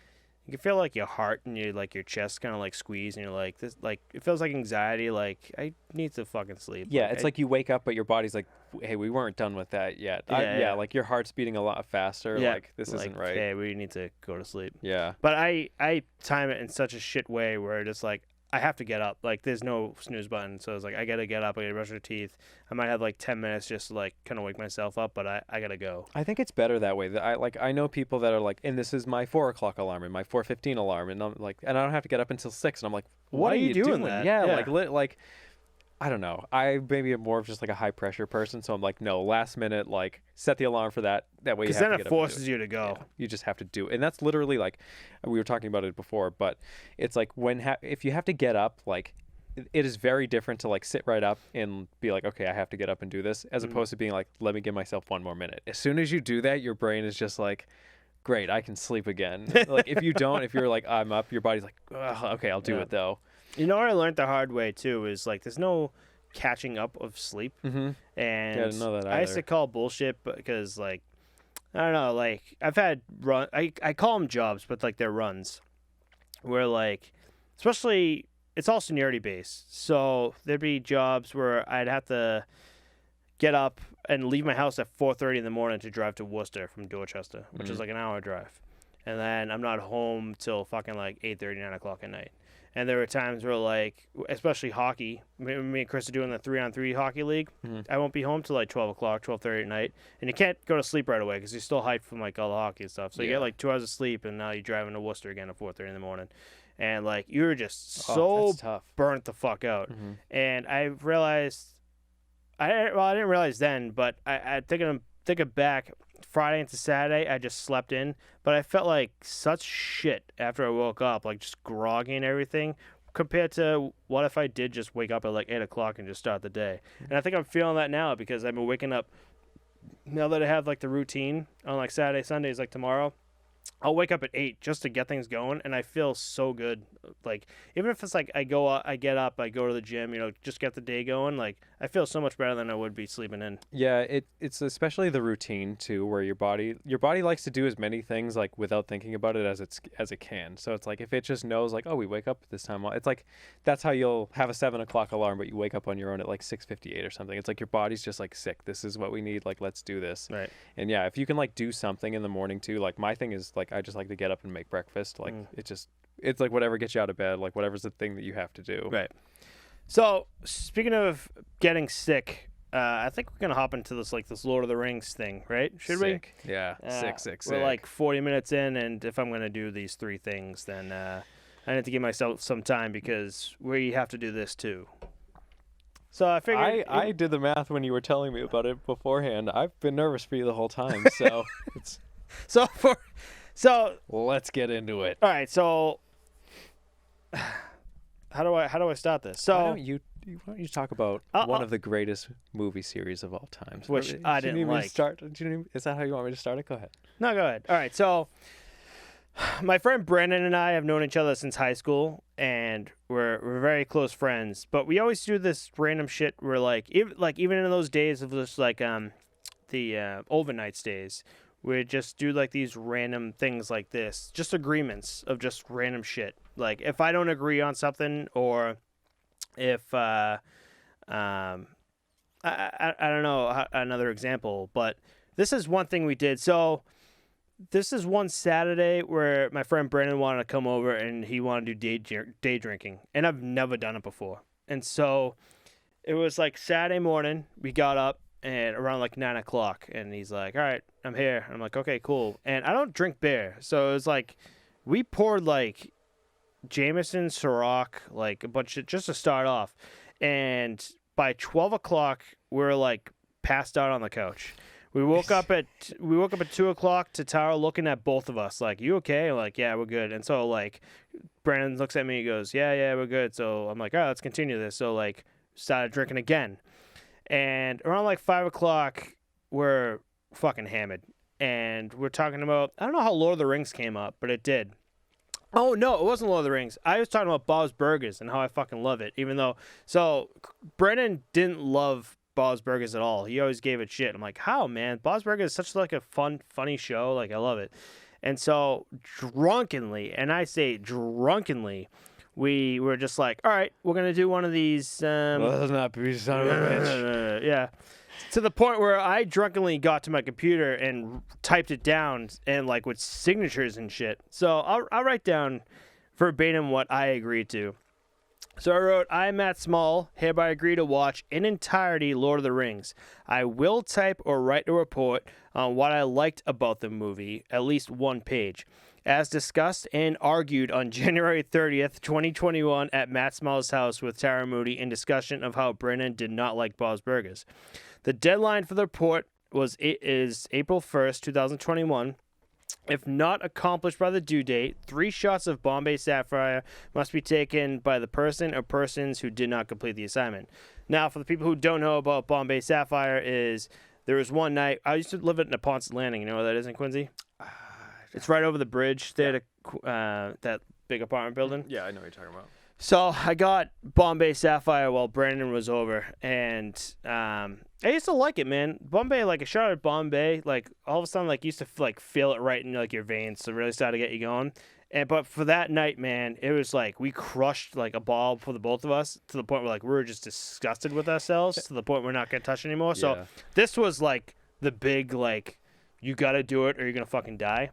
you can feel like your heart and your chest kind of like squeeze and you're like this, like it feels like anxiety. Like I need to fucking sleep. Yeah, it's like you wake up, but your body's like, hey, we weren't done with that yet. Yeah. Like your heart's beating a lot faster. Yeah, Like this isn't right. Hey, we need to go to sleep. Yeah. But I time it in such a shit way where just like I have to get up. Like there's no snooze button, so it's like I gotta get up. I gotta brush my teeth. I might have like 10 minutes just to like kind of wake myself up, but I gotta go. I think it's better that way. I know people that are like, and this is my 4 o'clock alarm and my 4:15 alarm, and I'm like, and I don't have to get up until 6, and I'm like, what Why are are you doing doing? that? Yeah, Yeah. like I don't know. I maybe am more of just like a high pressure person, so I'm like, no, last minute, like set the alarm for that. That way, you Because have then to it get up and do forces you to go. Yeah, you just have to do it. And that's literally like we were talking about it before, but it's like if you have to get up, like it is very different to like sit right up and be like, okay, I have to get up and do this, as opposed to being like, let me give myself one more minute. As soon as you do that, your brain is just like, great, I can sleep again. Like if you don't, if you're like, I'm up, your body's like, okay, I'll do it though. You know what I learned the hard way too is like there's no catching up of sleep, and Yeah, I didn't know that I used to either. call bullshit because like I don't know, like I've had I call them jobs, but like they're runs where like especially it's all seniority based, so there'd be jobs where I'd have to get up and leave my house at 4:30 in the morning to drive to Worcester from Dorchester, which is like an hour drive, and then I'm not home till fucking like 8:30, 9 o'clock at night. And there were times where, like, especially hockey, me and Chris are doing the 3-on-3 hockey league. I won't be home till like 12 o'clock, 12:30 at night. And you can't go to sleep right away because you're still hyped from like all the hockey and stuff. So you get like 2 hours of sleep, and now you're driving to Worcester again at 4:30 in the morning. And like you're just so that's tough. burnt the fuck out. And I realized, I didn't realize then, but I thinking back, Friday into Saturday, I just slept in, but I felt like such shit after I woke up, like just groggy and everything, compared to what if I did just wake up at like 8 o'clock and just start the day. And I think I'm feeling that now because I've been waking up, now that I have like the routine on like Saturday, Sundays, like tomorrow, I'll wake up at 8 just to get things going, and I feel so good. Like even if it's like I get up, I go to the gym, just get the day going. Like I feel so much better than I would be sleeping in. Yeah, it's especially the routine too, where your body likes to do as many things like without thinking about it as it can. So it's like if it just knows like, oh, we wake up at this time. Well, it's like that's how you'll have a 7 o'clock alarm, but you wake up on your own at like 6:58 or something. It's like your body's just like sick. This is what we need. Like let's do this. Right. And yeah, if you can like do something in the morning too. Like my thing is like I just like to get up and make breakfast. Like it's like whatever gets you out of bed. Like whatever's the thing that you have to do. Right. So speaking of getting sick, I think we're gonna hop into this Lord of the Rings thing, right? Should Sick. Yeah. we? Sick. We're like 40 minutes in, and if I'm gonna do these 3 things, then I need to give myself some time because we have to do this too. So I figured I did the math when you were telling me about it beforehand. I've been nervous for you the whole time, so so let's get into it. all right. So how do I start this? So Why don't you talk about one of the greatest movie series of all time? Which I didn't like. Is that how you want me to start it? Go ahead. No, go ahead. All right, so My friend Brandon and I have known each other since high school, and we're very close friends. But we always do this random shit where even in those days of just the overnight days, we just do like these random things like this, just agreements of just random shit. Like if I don't agree on something, or if I don't know another example, but this is one thing we did. So this is one Saturday where my friend Brandon wanted to come over and he wanted to do day drinking, and I've never done it before. And so it was like Saturday morning. We got up and around like 9:00, and he's like, "All right, I'm here." And I'm like, "Okay, cool." And I don't drink beer, so it was like we poured like Jameson, Ciroc, like a bunch of just to start off, and by 12:00 we're like passed out on the couch. We woke up at 2:00 to Tara looking at both of us like, "You okay?" I'm like, "Yeah, we're good." And so like Brandon looks at me, he goes, "Yeah, we're good." So I'm like, "All right, let's continue this." So like started drinking again. And around like 5:00 we're fucking hammered. And we're talking about, I don't know how Lord of the Rings came up, but it did. Oh, no, it wasn't Lord of the Rings. I was talking about Bob's Burgers and how I fucking love it. So Brennan didn't love Bob's Burgers at all. He always gave it shit. I'm like, how, man? Bob's Burgers is such like a fun, funny show. Like, I love it. And so drunkenly, and I say drunkenly, we were just like, all right, we're going to do one of these. Well, that's not be son of a bitch. Yeah. To the point where I drunkenly got to my computer and typed it down and like with signatures and shit. So I'll write down verbatim what I agreed to. So I wrote, "I, Matt Small, hereby agree to watch in entirety Lord of the Rings. I will type or write a report on what I liked about the movie, at least one page. As discussed and argued on January 30th, 2021 at Matt Small's house with Tara Moody in discussion of how Brennan did not like Bob's Burgers. The deadline for the report is April 1st, 2021. If not accomplished by the due date, 3 shots of Bombay Sapphire must be taken by the person or persons who did not complete the assignment." Now, for the people who don't know about Bombay Sapphire, there was one night, I used to live at Neponset Landing. You know where that is in Quincy? It's right over the bridge there to that big apartment building. Yeah, I know what you're talking about. So I got Bombay Sapphire while Brandon was over, and I used to like it, man. Bombay, like a shot at Bombay, like all of a sudden, like you used to like feel it right in like your veins, so it really started to get you going. But for that night, man, it was like we crushed like a ball for the both of us to the point where like we were just disgusted with ourselves to the point we're not gonna touch anymore. So Yeah. this was like the big like you gotta do it or you're gonna fucking die.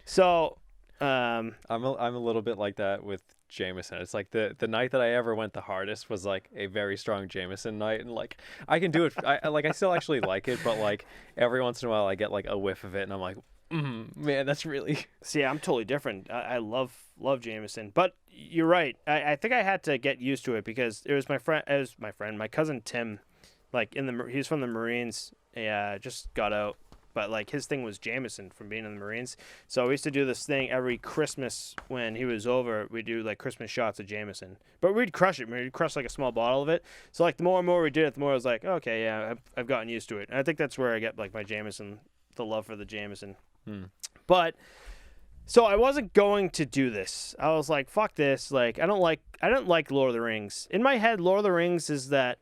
So I'm a little bit like that with Jameson. It's like the night that I ever went the hardest was like a very strong Jameson night, and like I can do it. I still actually like it, but like every once in a while I get like a whiff of it, and I'm like, man, that's really. See, I'm totally different. I love Jameson, but you're right. I think I had to get used to it because it was my cousin Tim, like he's from the Marines. Yeah, just got out. But like his thing was Jameson from being in the Marines. So we used to do this thing every Christmas when he was over. We'd do like Christmas shots of Jameson. But we'd crush it. We'd crush like a small bottle of it. So like the more and more we did it, the more I was like, okay, yeah, I've gotten used to it. And I think that's where I get like my Jameson, the love for the Jameson. But so I wasn't going to do this. I was like, fuck this. Like I don't like Lord of the Rings. In my head, Lord of the Rings is that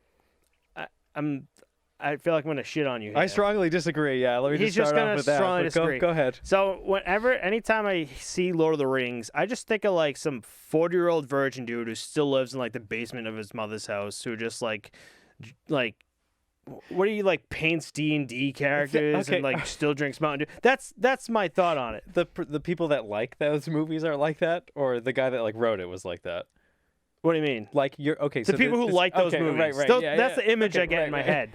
I feel like I'm going to shit on you here. I strongly disagree. Yeah, let me He's just start just off with strongly that. disagree. Go ahead. So anytime I see Lord of the Rings, I just think of like some 40-year-old virgin dude who still lives in like the basement of his mother's house, who just like, what do you like paints D&D characters Okay. and like still drinks Mountain Dew. That's my thought on it. The people that like those movies are like that, or the guy that like wrote it was like that. What do you mean? Like you're okay. The so people who like those movies. right. That's the image Okay, I get in my head.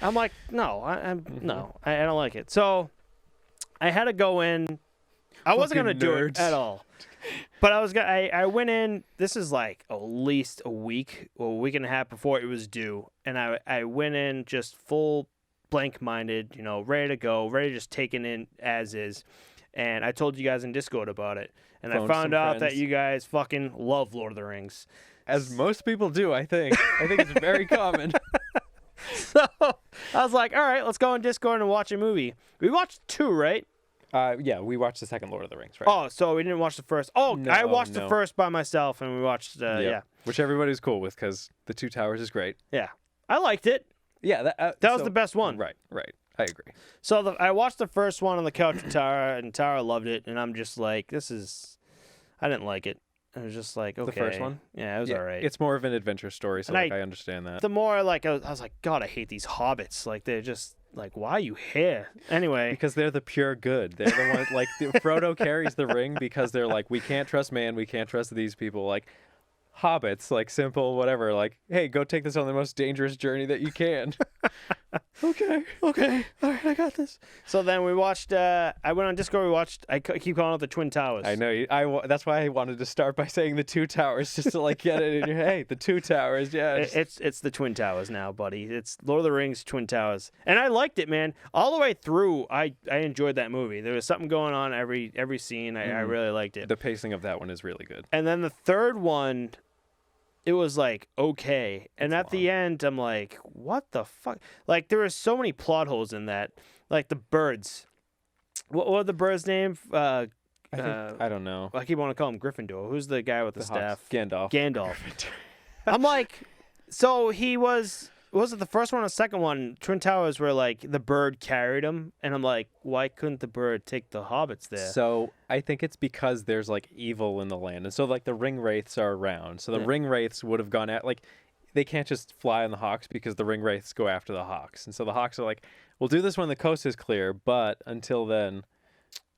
I'm like, no, I don't like it. So I had to go in. I wasn't gonna do it at all, but I went in. This is like at least a week or a week and a half before it was due, and I went in just full blank-minded, ready to go, ready to just take it in as is. And I told you guys in Discord about it, and I found out that you guys fucking love Lord of the Rings, as most people do. I think it's very common. So I was like, all right, let's go on Discord and watch a movie. We watched 2, right? Yeah, we watched the second Lord of the Rings, right? Oh, so we didn't watch the first. Oh, I watched the no. first by myself, and we watched. Yep. Yeah, Which everybody's cool with because the Two Towers is great. yeah, I liked it. Yeah, That was the best one. Right. I agree. So I watched the first one on the couch with Tara, and Tara loved it, and I'm just like, I didn't like it. I was just like, okay. The first one? Yeah, it was all right. It's more of an adventure story, so And I understand that. The more like I was like, God, I hate these hobbits. Like they're just like, why are you here? Anyway, Because they're the pure good. They're the ones like Frodo carries the ring because they're like, we can't trust man, we can't trust these people. Like hobbits, like simple, whatever. Like, hey, go take this on the most dangerous journey that you can. Okay, all right, I got this. So then we watched. I went on Discord. We watched. I keep calling it the Twin Towers. I know. That's why I wanted to start by saying the Two Towers, just to like get it in your hey, the Two Towers. Yeah, it's the Twin Towers now, buddy. It's Lord of the Rings Twin Towers, and I liked it, man. All the way through, I enjoyed that movie. There was something going on every scene. I really liked it. The pacing of that one is really good. And then the third one, it was like okay, and at the end, I'm like, what the fuck? Like there were so many plot holes in that. Like the birds. What were the birds' name? I don't know. I keep wanting to call him Gryffindor. Who's the guy with the staff? Gandalf. I'm like, so he was it the first one or the second one? Twin Towers where like the bird carried him, and I'm like, why couldn't the bird take the hobbits there? So I think it's because there's like evil in the land, and so like the ring wraiths are around. So the ring wraiths would have gone at like they can't just fly on the hawks because the ring wraiths go after the hawks, and so the hawks are like, we'll do this when the coast is clear, but until then.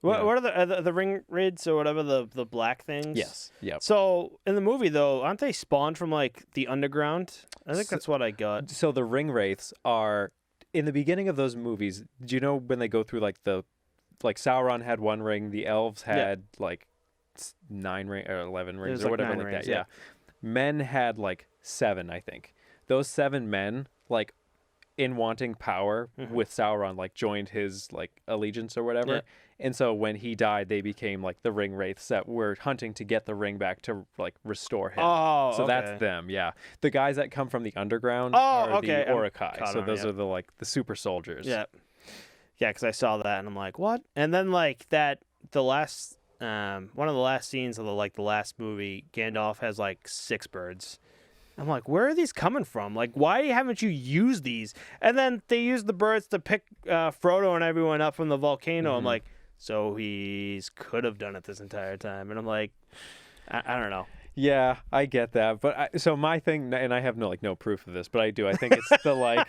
What are the ring raids or whatever the black things? Yes. Yep. So in the movie though, aren't they spawned from like the underground? I think that's what I got. So the ring wraiths are in the beginning of those movies. Do you know when they go through like Sauron had one ring, the elves had like 9 ring or 11 rings or whatever like rings, that. Yeah. Men had like 7, I think. Those 7 men like in wanting power with Sauron like joined his like allegiance or whatever. Yeah. And so when he died, they became like the ring wraiths that were hunting to get the ring back to like restore him. Oh, so okay. that's them, yeah. The guys that come from the underground Oh, are okay. the Orakai. So on, those are the super soldiers. Yeah. Yeah, because I saw that and I'm like, what? And then like the last one of the last scenes of the last movie, Gandalf has like 6 birds. I'm like, where are these coming from? Like, why haven't you used these? And then they used the birds to pick Frodo and everyone up from the volcano. I'm like, so he's could have done it this entire time. And I'm like, I don't know. Yeah, I get that. But so my thing, and I have no proof of this, but I do. I think it's the like,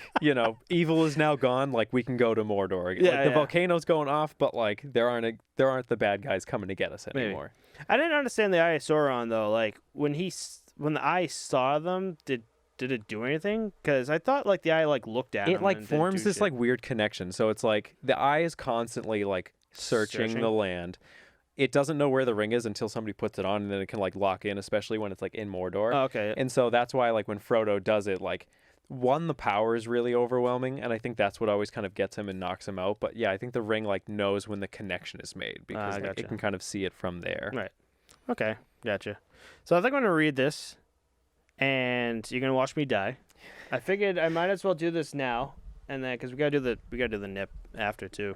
evil is now gone. Like we can go to Mordor again. Yeah, the volcano's going off, but like there aren't the bad guys coming to get us anymore. Maybe. I didn't understand the Eye of Sauron though. Like when the eye saw them, did it do anything? Because I thought like the eye like looked at it him like and forms this shit. like weird connection. So it's like the eye is constantly like searching the land. It doesn't know where the ring is until somebody puts it on, and then it can like lock in, especially when it's like in Mordor. Oh, okay. And so that's why like when Frodo does it, like the power is really overwhelming, and I think that's what always kind of gets him and knocks him out. But yeah, I think the ring like knows when the connection is made because like, it can kind of see it from there. Right. Okay. Gotcha. So I think I'm gonna read this, and you're gonna watch me die. I figured I might as well do this now, and then because we gotta do the nip after too.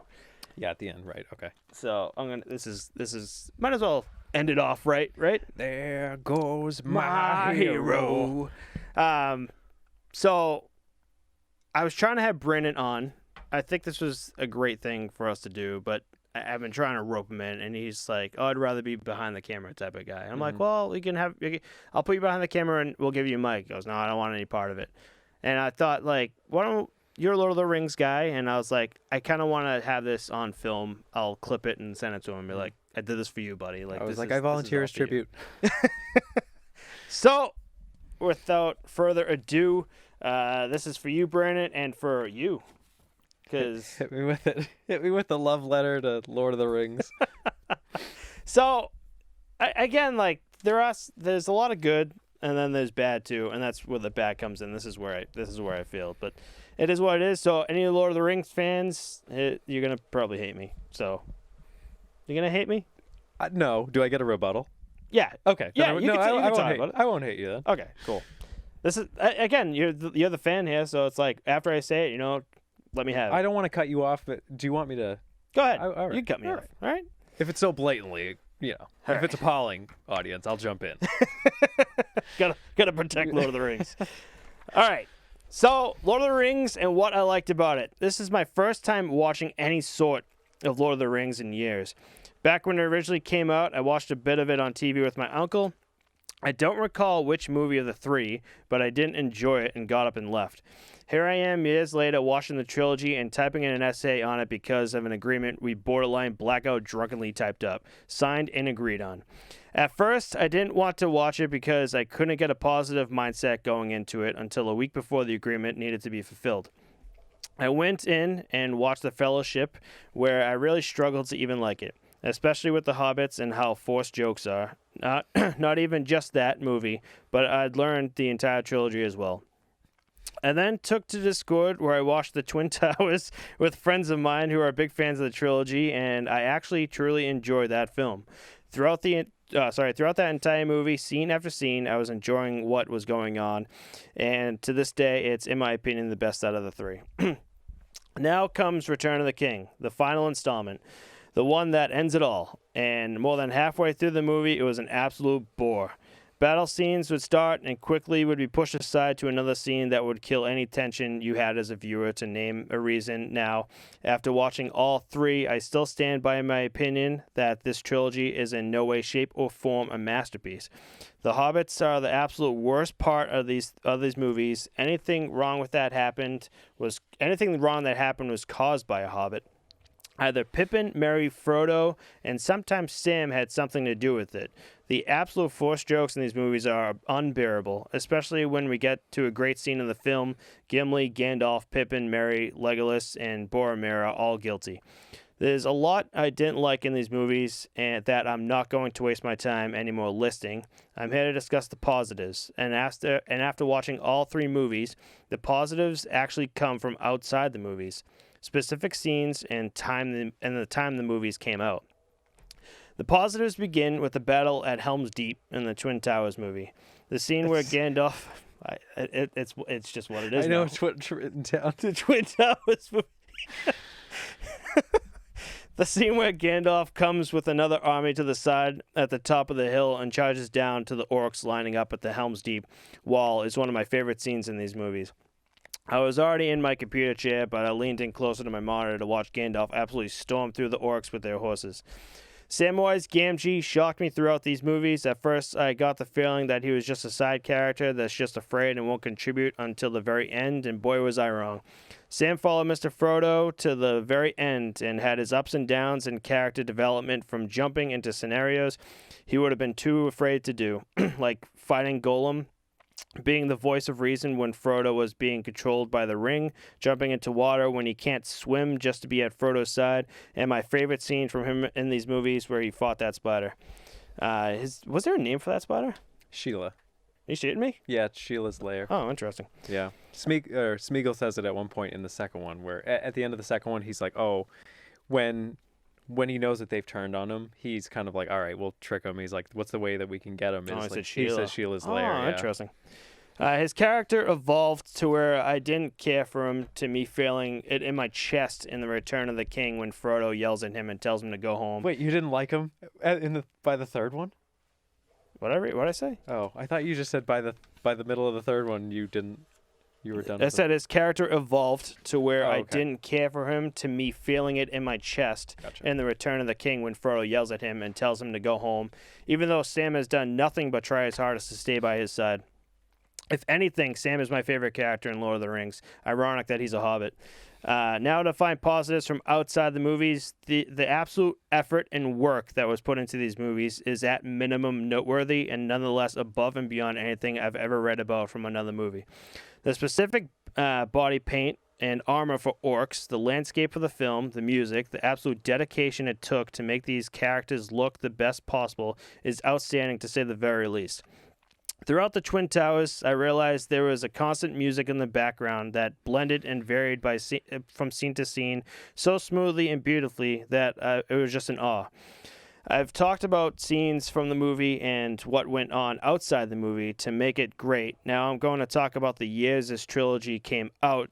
Yeah, at the end, right? Okay. So I'm gonna. This is might as well end it off right. There goes my hero. So I was trying to have Brandon on. I think this was a great thing for us to do, but I've been trying to rope him in, and he's like, "Oh, I'd rather be behind the camera type of guy." And I'm like, "Well, I'll put you behind the camera, and we'll give you a mic." He goes, "No, I don't want any part of it." And I thought, like, why don't you're a Lord of the Rings guy, and I was like, I kind of want to have this on film. I'll clip it and send it to him and be like, I did this for you, buddy. Like, I volunteer as tribute. So, without further ado, this is for you, Brandon, and for you. Because hit me with it. Hit me with the love letter to Lord of the Rings. So, again, like there's a lot of good, and then there's bad too, and that's where the bad comes in. This is where I feel, but it is what it is. So, any Lord of the Rings fans, you're gonna probably hate me. So, you're gonna hate me? No. Do I get a rebuttal? Yeah. Okay. Yeah. You can talk won't about it. I won't hate you then. Okay. Cool. This is again. You're the fan here, so it's like after I say it, let me have it. I don't want to cut you off, but do you want me to Go ahead. All right. You cut me All off. right. All right. If it's so blatantly, if it's appalling, audience, I'll jump in. Gotta protect Lord of the Rings. All right. So, Lord of the Rings and what I liked about it. This is my first time watching any sort of Lord of the Rings in years. Back when it originally came out, I watched a bit of it on TV with my uncle. I don't recall which movie of the three, but I didn't enjoy it and got up and left. Here I am years later watching the trilogy and typing in an essay on it because of an agreement we borderline blackout drunkenly typed up, signed and agreed on. At first, I didn't want to watch it because I couldn't get a positive mindset going into it until a week before the agreement needed to be fulfilled. I went in and watched The Fellowship, where I really struggled to even like it, especially with the hobbits and how forced jokes are. Not even just that movie, but I'd learned the entire trilogy as well. I then took to Discord where I watched the Twin Towers with friends of mine who are big fans of the trilogy, and I actually truly enjoyed that film. Throughout that entire movie, scene after scene, I was enjoying what was going on, and to this day, it's, in my opinion, the best out of the three. Now comes Return of the King, the final installment, the one that ends it all, and more than halfway through the movie, it was an absolute bore. Battle scenes would start and quickly would be pushed aside to another scene that would kill any tension you had as a viewer, to name a reason. Now, after watching all three, I still stand by my opinion that this trilogy is in no way, shape, or form a masterpiece. The hobbits are the absolute worst part of these movies. Anything wrong that happened was caused by a hobbit. Either Pippin, Merry, Frodo, and sometimes Sam had something to do with it. The absolute force jokes in these movies are unbearable, especially when we get to a great scene in the film. Gimli, Gandalf, Pippin, Merry, Legolas, and Boromir are all guilty. There's a lot I didn't like in these movies and that I'm not going to waste my time anymore listing. I'm here to discuss the positives. And after watching all three movies, the positives actually come from outside the movies. Specific scenes and the time the movies came out. The positives begin with the battle at Helm's Deep in the Twin Towers movie. The scene where Gandalf, it's just what it is. I know now. it's what's written down. The Twin Towers movie. The scene where Gandalf comes with another army to the side at the top of the hill and charges down to the orcs lining up at the Helm's Deep wall is one of my favorite scenes in these movies. I was already in my computer chair, but I leaned in closer to my monitor to watch Gandalf absolutely storm through the orcs with their horses. Samwise Gamgee shocked me throughout these movies. At first, I got the feeling that he was just a side character that's just afraid and won't contribute until the very end, and boy was I wrong. Sam followed Mr. Frodo to the very end and had his ups and downs in character development, from jumping into scenarios he would have been too afraid to do, like fighting Gollum, being the voice of reason when Frodo was being controlled by the ring, jumping into water when he can't swim just to be at Frodo's side, and my favorite scene from him in these movies where he fought that spider. Was there a name for that spider? Sheila. Are you shitting me? Yeah, it's Sheila's lair. Oh, interesting. Yeah. Smeagol says it at one point in the second one, where at the end of the second one, he's like, oh, when he knows that they've turned on him, he's kind of like, all right, we'll trick him. He's like, what's the way that we can get him? Oh, Like, Sheila. He says Sheila's lair. Oh, Yeah. interesting. His character evolved to where I didn't care for him, to me feeling it in my chest in the Return of the King when Frodo yells at him and tells him to go home. Wait, you didn't like him by the third one? What'd I say? Oh, I thought you just said by the middle of the third one you didn't. You were done. I said his character evolved to where I okay. didn't care for him, to me feeling it in my chest Gotcha. in the Return of the King when Frodo yells at him and tells him to go home, even though Sam has done nothing but try his hardest to stay by his side. If anything, Sam is my favorite character in Lord of the Rings. Ironic that he's a hobbit. Now to find positives from outside the movies, the absolute effort and work that was put into these movies is at minimum noteworthy and nonetheless above and beyond anything I've ever read about from another movie. The specific body paint and armor for orcs, the landscape of the film, the music, the absolute dedication it took to make these characters look the best possible is outstanding, to say the very least. Throughout the Twin Towers, I realized there was a constant music in the background that blended and varied from scene to scene so smoothly and beautifully that it was just an awe. I've talked about scenes from the movie and what went on outside the movie to make it great. Now I'm going to talk about the years this trilogy came out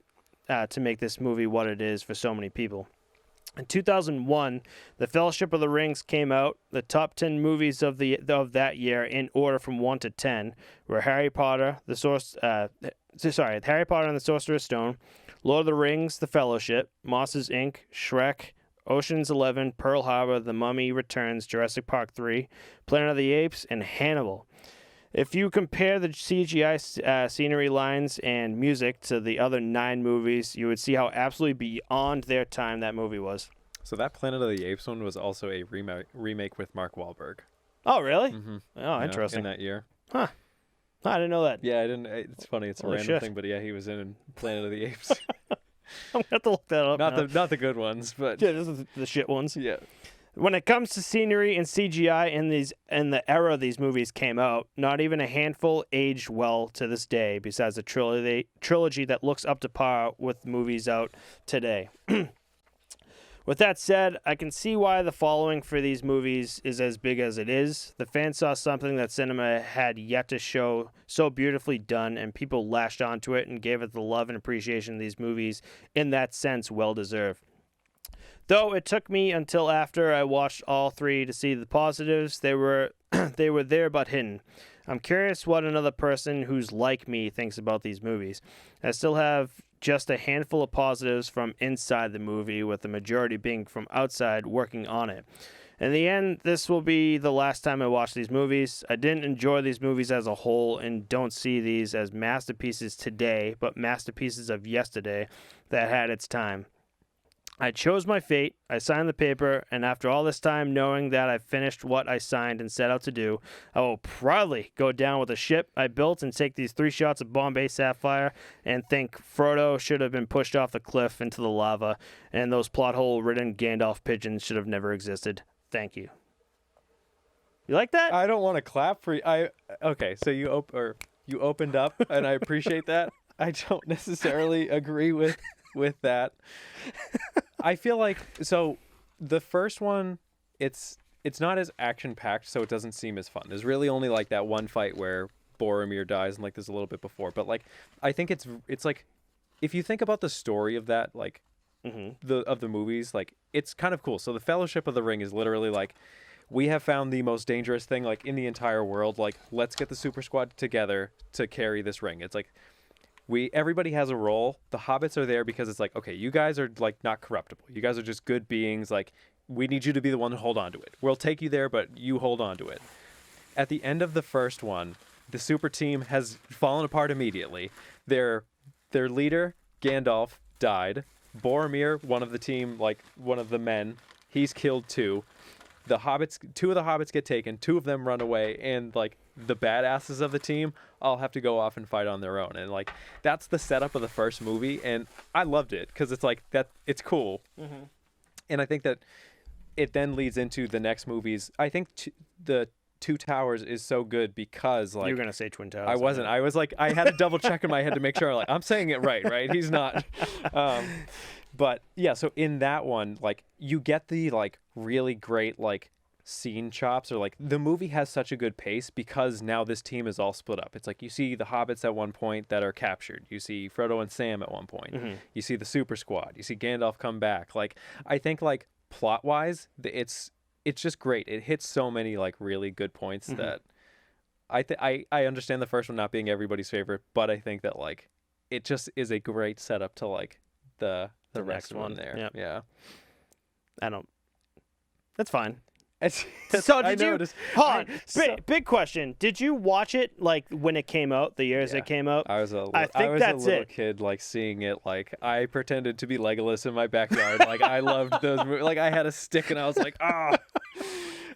to make this movie what it is for so many people. In 2001, The Fellowship of the Rings came out. The top 10 movies of that year in order from 1 to 10 were Harry Potter and the Sorcerer's Stone, Lord of the Rings, The Fellowship, Monsters Inc., Shrek, Ocean's 11, Pearl Harbor, The Mummy Returns, Jurassic Park 3, Planet of the Apes, and Hannibal. If you compare the CGI scenery lines and music to the other 9 movies, you would see how absolutely beyond their time that movie was. So that Planet of the Apes one was also a remake with Mark Wahlberg. Oh, really? Mm-hmm. Oh, interesting. In that year. Huh. I didn't know that. Yeah, I didn't. It's funny. It's a Holy random shit. thing, but yeah, he was in Planet of the Apes. I'm going to have to look that up now. Not the good ones, but Yeah, this is the shit ones. yeah. When it comes to scenery and CGI in the era these movies came out, not even a handful aged well to this day, besides the trilogy that looks up to par with movies out today. With that said, I can see why the following for these movies is as big as it is. The fans saw something that cinema had yet to show, so beautifully done, and people latched onto it and gave it the love and appreciation these movies, in that sense, well deserve. Though it took me until after I watched all 3 to see the positives, they were there but hidden. I'm curious what another person who's like me thinks about these movies. I still have just a handful of positives from inside the movie, with the majority being from outside working on it. In the end, this will be the last time I watch these movies. I didn't enjoy these movies as a whole and don't see these as masterpieces today, but masterpieces of yesterday that had its time. I chose my fate, I signed the paper, and after all this time knowing that I've finished what I signed and set out to do, I will proudly go down with the ship I built and take these 3 shots of Bombay Sapphire and think Frodo should have been pushed off the cliff into the lava, and those plot hole-ridden Gandalf pigeons should have never existed. Thank you. You like that? I don't want to clap for you. Okay, so you opened up, and I appreciate that. I don't necessarily agree with that. I feel like, so the first one, it's not as action packed, so it doesn't seem as fun. There's really only like that one fight where Boromir dies, and like there's a little bit before, but like I think it's like, if you think about the story of that, like the movies, like it's kind of cool. So the Fellowship of the Ring is literally like, we have found the most dangerous thing like in the entire world, like let's get the super squad together to carry this ring. It's like, everybody has a role. The hobbits are there because it's like, okay, you guys are like not corruptible. You guys are just good beings. Like, we need you to be the one to hold on to it. We'll take you there, but you hold on to it. At the end of the first one, the super team has fallen apart immediately. Their leader, Gandalf, died. Boromir, one of the team, like one of the men, he's killed too. Two of the hobbits get taken, 2 of them run away, and like the badasses of the team all have to go off and fight on their own. And like that's the setup of the first movie, and I loved it because it's like that, it's cool. And I think that it then leads into the next movies. I think the Two Towers is so good because like, You're gonna say Twin Towers. I wasn't. I was like, I had to double check in my head to make sure like I'm saying it right? He's not. But yeah, so in that one, like you get the like really great like scene chops, or like the movie has such a good pace because now this team is all split up. It's like you see the hobbits at one point that are captured. You see Frodo and Sam at one point. You see the super squad. You see Gandalf come back. Like I think like plot wise, it's just great. It hits so many like really good points that I understand the first one not being everybody's favorite, but I think that like it just is a great setup to like the next next one there. Yep. Yeah. That's fine. So did you hold on, big question, did you watch it like when it came out, the years it came out? I was a that's little it. kid like seeing it. Like I pretended to be Legolas in my backyard. Like I loved those movies. Like I had a stick and I was like, I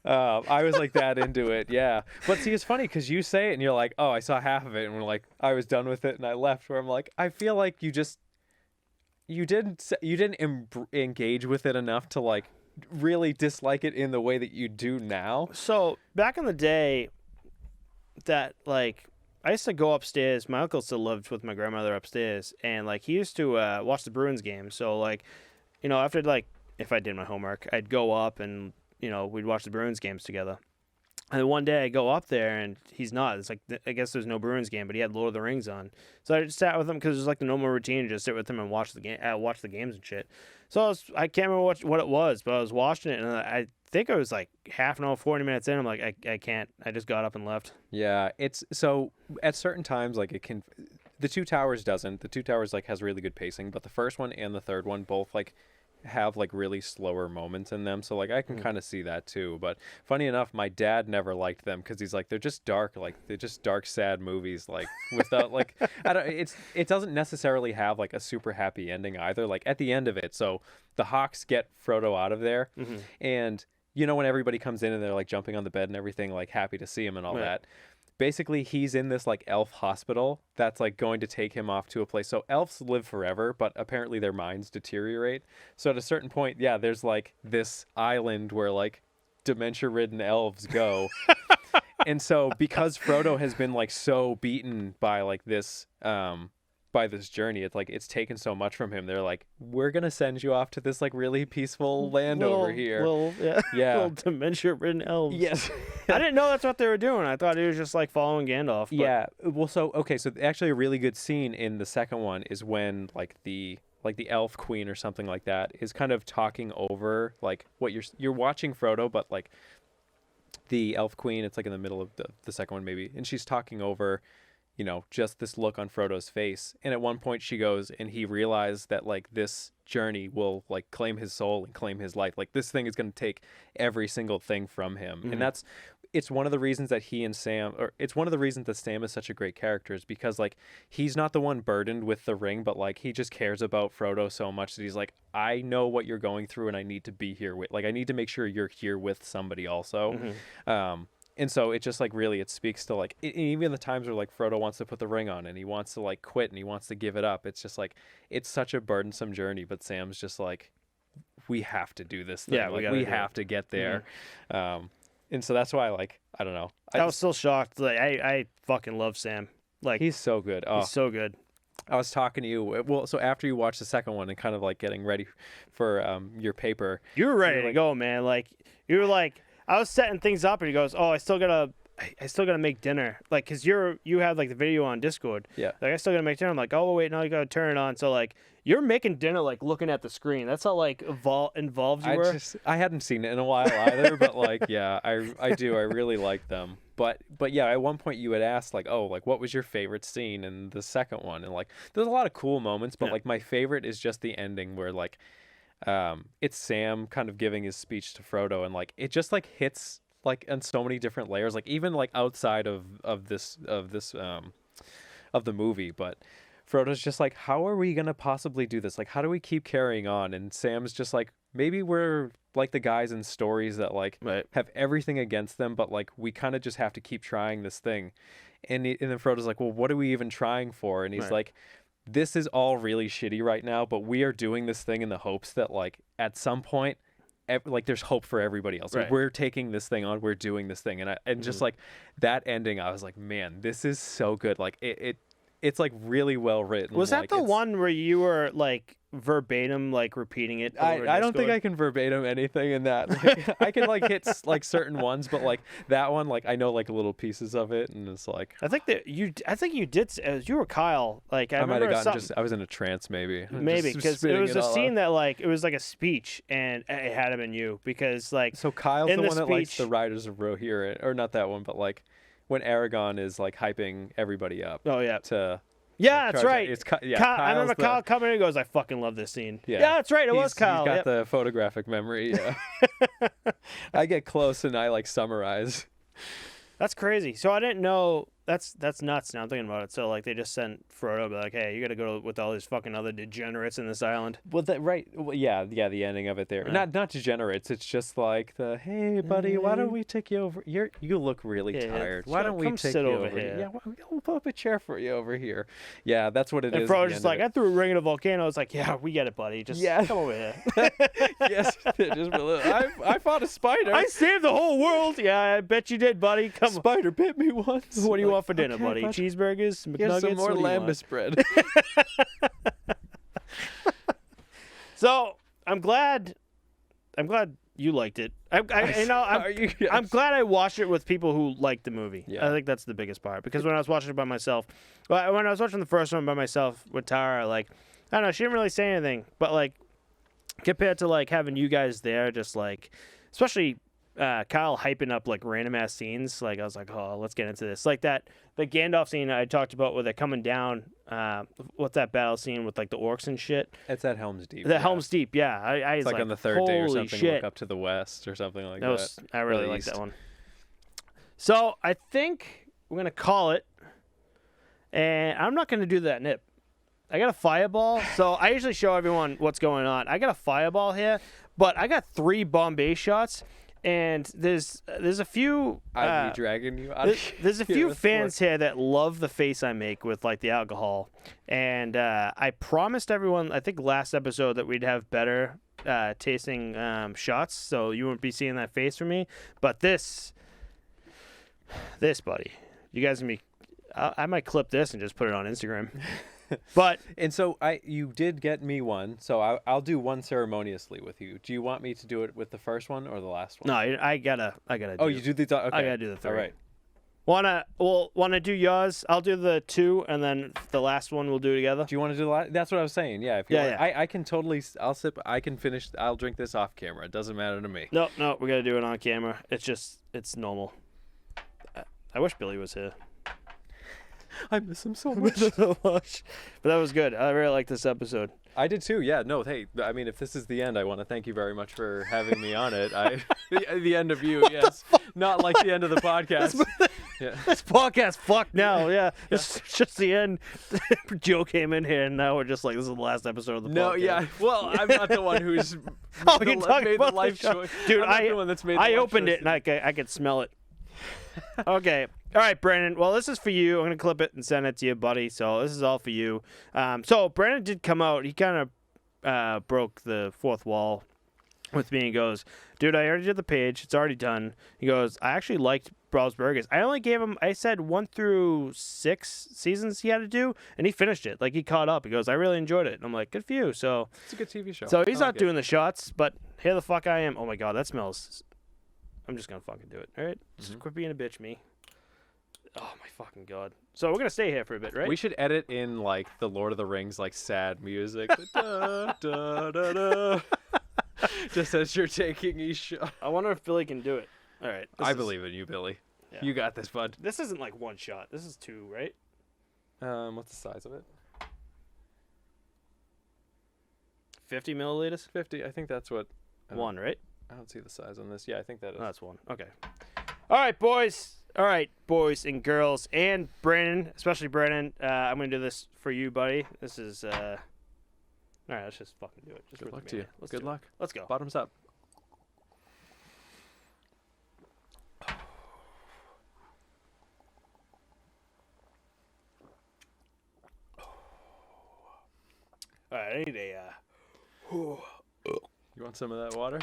was like that into it. Yeah. But see, it's funny because you say it and you're like, oh, I saw half of it, and we're like, I was done with it and I left. Where I'm like, I feel like you didn't engage with it enough to like really dislike it in the way that you do now. So back in the day, that like I used to go upstairs. My uncle still lived with my grandmother upstairs, and like he used to watch the Bruins game. So like, you know, after like if I did my homework, I'd go up and we'd watch the Bruins games together. And one day I go up there and he's not. It's like, I guess there's no Bruins game, but he had Lord of the Rings on. So I just sat with him because it was like the normal routine to just sit with him and watch the game, watch the games and shit. So I can't remember what it was, but I was watching it, and I think it was like half an hour, 40 minutes in. I'm like, I can't. I just got up and left. Yeah, it's so at certain times like it can. The Two Towers doesn't. The Two Towers like has really good pacing, but the first one and the third one both like have like really slower moments in them. So like I can kind of see that too. But funny enough, my dad never liked them because he's like they're just dark, sad movies. Like without like I don't. It doesn't necessarily have like a super happy ending either. Like at the end of it, so the Hawks get Frodo out of there, and you know when everybody comes in and they're like jumping on the bed and everything, like happy to see him and all that. Basically, he's in this like elf hospital that's like going to take him off to a place. So elves live forever, but apparently their minds deteriorate. So at a certain point, yeah, there's like this island where like dementia-ridden elves go. And so because Frodo has been like so beaten by like this journey, it's like it's taken so much from him. They're like, we're gonna send you off to this like really peaceful land over here. Yeah. Little dementia-ridden elves. Yes. I didn't know that's what they were doing. I thought he was just like following Gandalf. But... Yeah. Well, so actually a really good scene in the second one is when like the elf queen or something like that is kind of talking over like what you're watching Frodo, but like the elf queen, it's like in the middle of the second one maybe, and she's talking over, you know, just this look on Frodo's face. And at one point she goes, and he realized that like this journey will like claim his soul and claim his life. Like this thing is going to take every single thing from him. And it's one of the reasons that it's one of the reasons that Sam is such a great character is because like he's not the one burdened with the ring, but like he just cares about Frodo so much that he's like, I know what you're going through and I need to be here with, like, I need to make sure you're here with somebody also. And so it just like really, it speaks to like even the times where like Frodo wants to put the ring on and he wants to like quit and he wants to give it up. It's just like, it's such a burdensome journey, but Sam's just like, we have to do this thing. Yeah, like, we have to get there. And so that's why like, I don't know. I was still shocked. Like I fucking love Sam. Like he's so good. Oh, he's so good. I was talking to you. Well, so after you watched the second one and kind of like getting ready for your paper, you were ready to go, man. Like you were like, I was setting things up, and he goes, "Oh, I still gotta make dinner." Like, cause you have like the video on Discord. Yeah. Like I still gotta make dinner. I'm like, oh wait, now you gotta turn it on. So like you're making dinner like looking at the screen. That's how like involved you were. I hadn't seen it in a while either, but like yeah, I do. I really like them. But yeah, at one point you had asked like, oh, like what was your favorite scene in the second one? And like there's a lot of cool moments, but like my favorite is just the ending where like it's Sam kind of giving his speech to Frodo, and like it just like hits like on so many different layers, like even like outside of the movie. But Frodo's just like, how are we gonna possibly do this? Like, how do we keep carrying on? And Sam's just like, maybe we're like the guys in stories that like have everything against them, but like we kind of just have to keep trying this thing. And then Frodo's like, well, what are we even trying for? And he's like, this is all really shitty right now, but we are doing this thing in the hopes that like at some point like there's hope for everybody else. Like, we're taking this thing on, we're doing this thing. And just like that ending, I was like, man, this is so good. Like it's like really well written. Was that the one where you were like verbatim like repeating it? I don't think I can verbatim anything in that. Like, I can like hit like certain ones, but like that one, like I know like little pieces of it, and it's like I think you did. You were Kyle. Like I might have gotten I was in a trance maybe because it was a scene that like it was like a speech, and it had been you because like so Kyle's the one that likes the Riders of Rohirrim, or not that one, but like when Aragorn is like hyping everybody up. Oh yeah. Yeah, that's right. I remember Kyle coming in and goes, I fucking love this scene. Yeah, that's right. It was Kyle. He's got the photographic memory. Yeah. I get close and I like summarize. That's crazy. So I didn't know. That's nuts now I'm thinking about it. So like they just sent Frodo, be like, hey, you got to go with all these fucking other degenerates in this island. Well, yeah, the ending of it there. Not degenerates. It's just like hey buddy, why don't we take you over? You look really tired. Why don't we take you over here? Yeah, we'll pull up a chair for you over here. Yeah, that's what it is. And Frodo's just like, I threw a ring in a volcano. It's like, yeah, we get it, buddy. Just come over here. Yes, I fought a spider. I saved the whole world. Yeah, I bet you did, buddy. Come on. Spider bit me once. What do you want for dinner, buddy? Cheeseburgers, McNuggets. Here's some more lambus bread. So I'm glad you liked it. I'm glad I watched it with people who liked the movie. Yeah. I think that's the biggest part, because when I was watching it by myself, when I was watching the first one by myself with Tara, like I don't know, she didn't really say anything, but like compared to like having you guys there, just like, especially Kyle hyping up like random ass scenes. Like I was like, oh, let's get into this. Like the Gandalf scene I talked about where they're coming down. What's that battle scene with like the orcs and shit? It's at Helm's Deep. Helm's Deep, yeah. I was it's like on the third day or holy something. shit. Look up to the west or something like that. I really like that one. So I think we're gonna call it, and I'm not gonna do that nip. I got a fireball, so I usually show everyone what's going on. I got a fireball here, but I got 3 Bombay shots, and there's a few. I'd be dragging you out. There's a few fans here that love the face I make with like the alcohol, and I promised everyone, I think last episode, that we'd have better tasting shots, so you wouldn't be seeing that face from me. But this, buddy, you guys can be. I might clip this and just put it on Instagram. But and so you did get me one, so I'll do one ceremoniously with you. Do you want me to do it with the first one or the last one? No, I gotta. Oh, you do the okay. I gotta do the 3. All right. Wanna do yours? I'll do the 2, and then the last one we'll do together. Do you want to do the last? That's what I was saying. Yeah. If you yeah. I can totally. I'll sip. I can finish. I'll drink this off camera. It doesn't matter to me. No, we gotta do it on camera. It's normal. I wish Billy was here. I miss him so much. But that was good. I really like this episode. I did too. Yeah. No. Hey. I mean, if this is the end, I want to thank you very much for having me on it. The end of you. Yes. Not like the end of the podcast. Yeah. This podcast fucked now. Yeah. It's just the end. Joe came in here, and now we're just like, this is the last episode of the podcast. No. Yeah. Well, I'm not the one who's you're made the life choice. Dude, I'm not the one that's made the I life opened choice. it, and I could smell it. Okay. All right, Brandon. Well, this is for you. I'm going to clip it and send it to you, buddy. So this is all for you. So Brandon did come out. He kind of broke the fourth wall with me and goes, dude, I already did the page. It's already done. He goes, I actually liked Brawl's Burgers. I only gave him, I said 1 through 6 seasons he had to do, and he finished it. Like, he caught up. He goes, I really enjoyed it. And I'm like, good for you. So it's a good TV show. So he's not doing the shots, but here the fuck I am. Oh, my God, that smells. I'm just going to fucking do it. All right? Just quit being a bitch, me. Oh, my fucking God. So we're going to stay here for a bit, right? We should edit in, like, the Lord of the Rings, like, sad music. Da, da, da, da. Just as you're taking each shot. I wonder if Billy can do it. All right. I believe in you, Billy. Yeah. You got this, bud. This isn't like 1 shot. This is 2, right? What's the size of it? 50 milliliters? 50. I think that's what... 1, right? I don't see the size on this. Yeah, I think that is. Oh, that's 1. Okay. All right, boys. All right, boys and girls, and Brandon, especially Brandon. I'm going to do this for you, buddy. This is... All right, let's just fucking do it. Just Good luck to you. Good luck. Let's go. Bottoms up. All right, I need a... You want some of that water?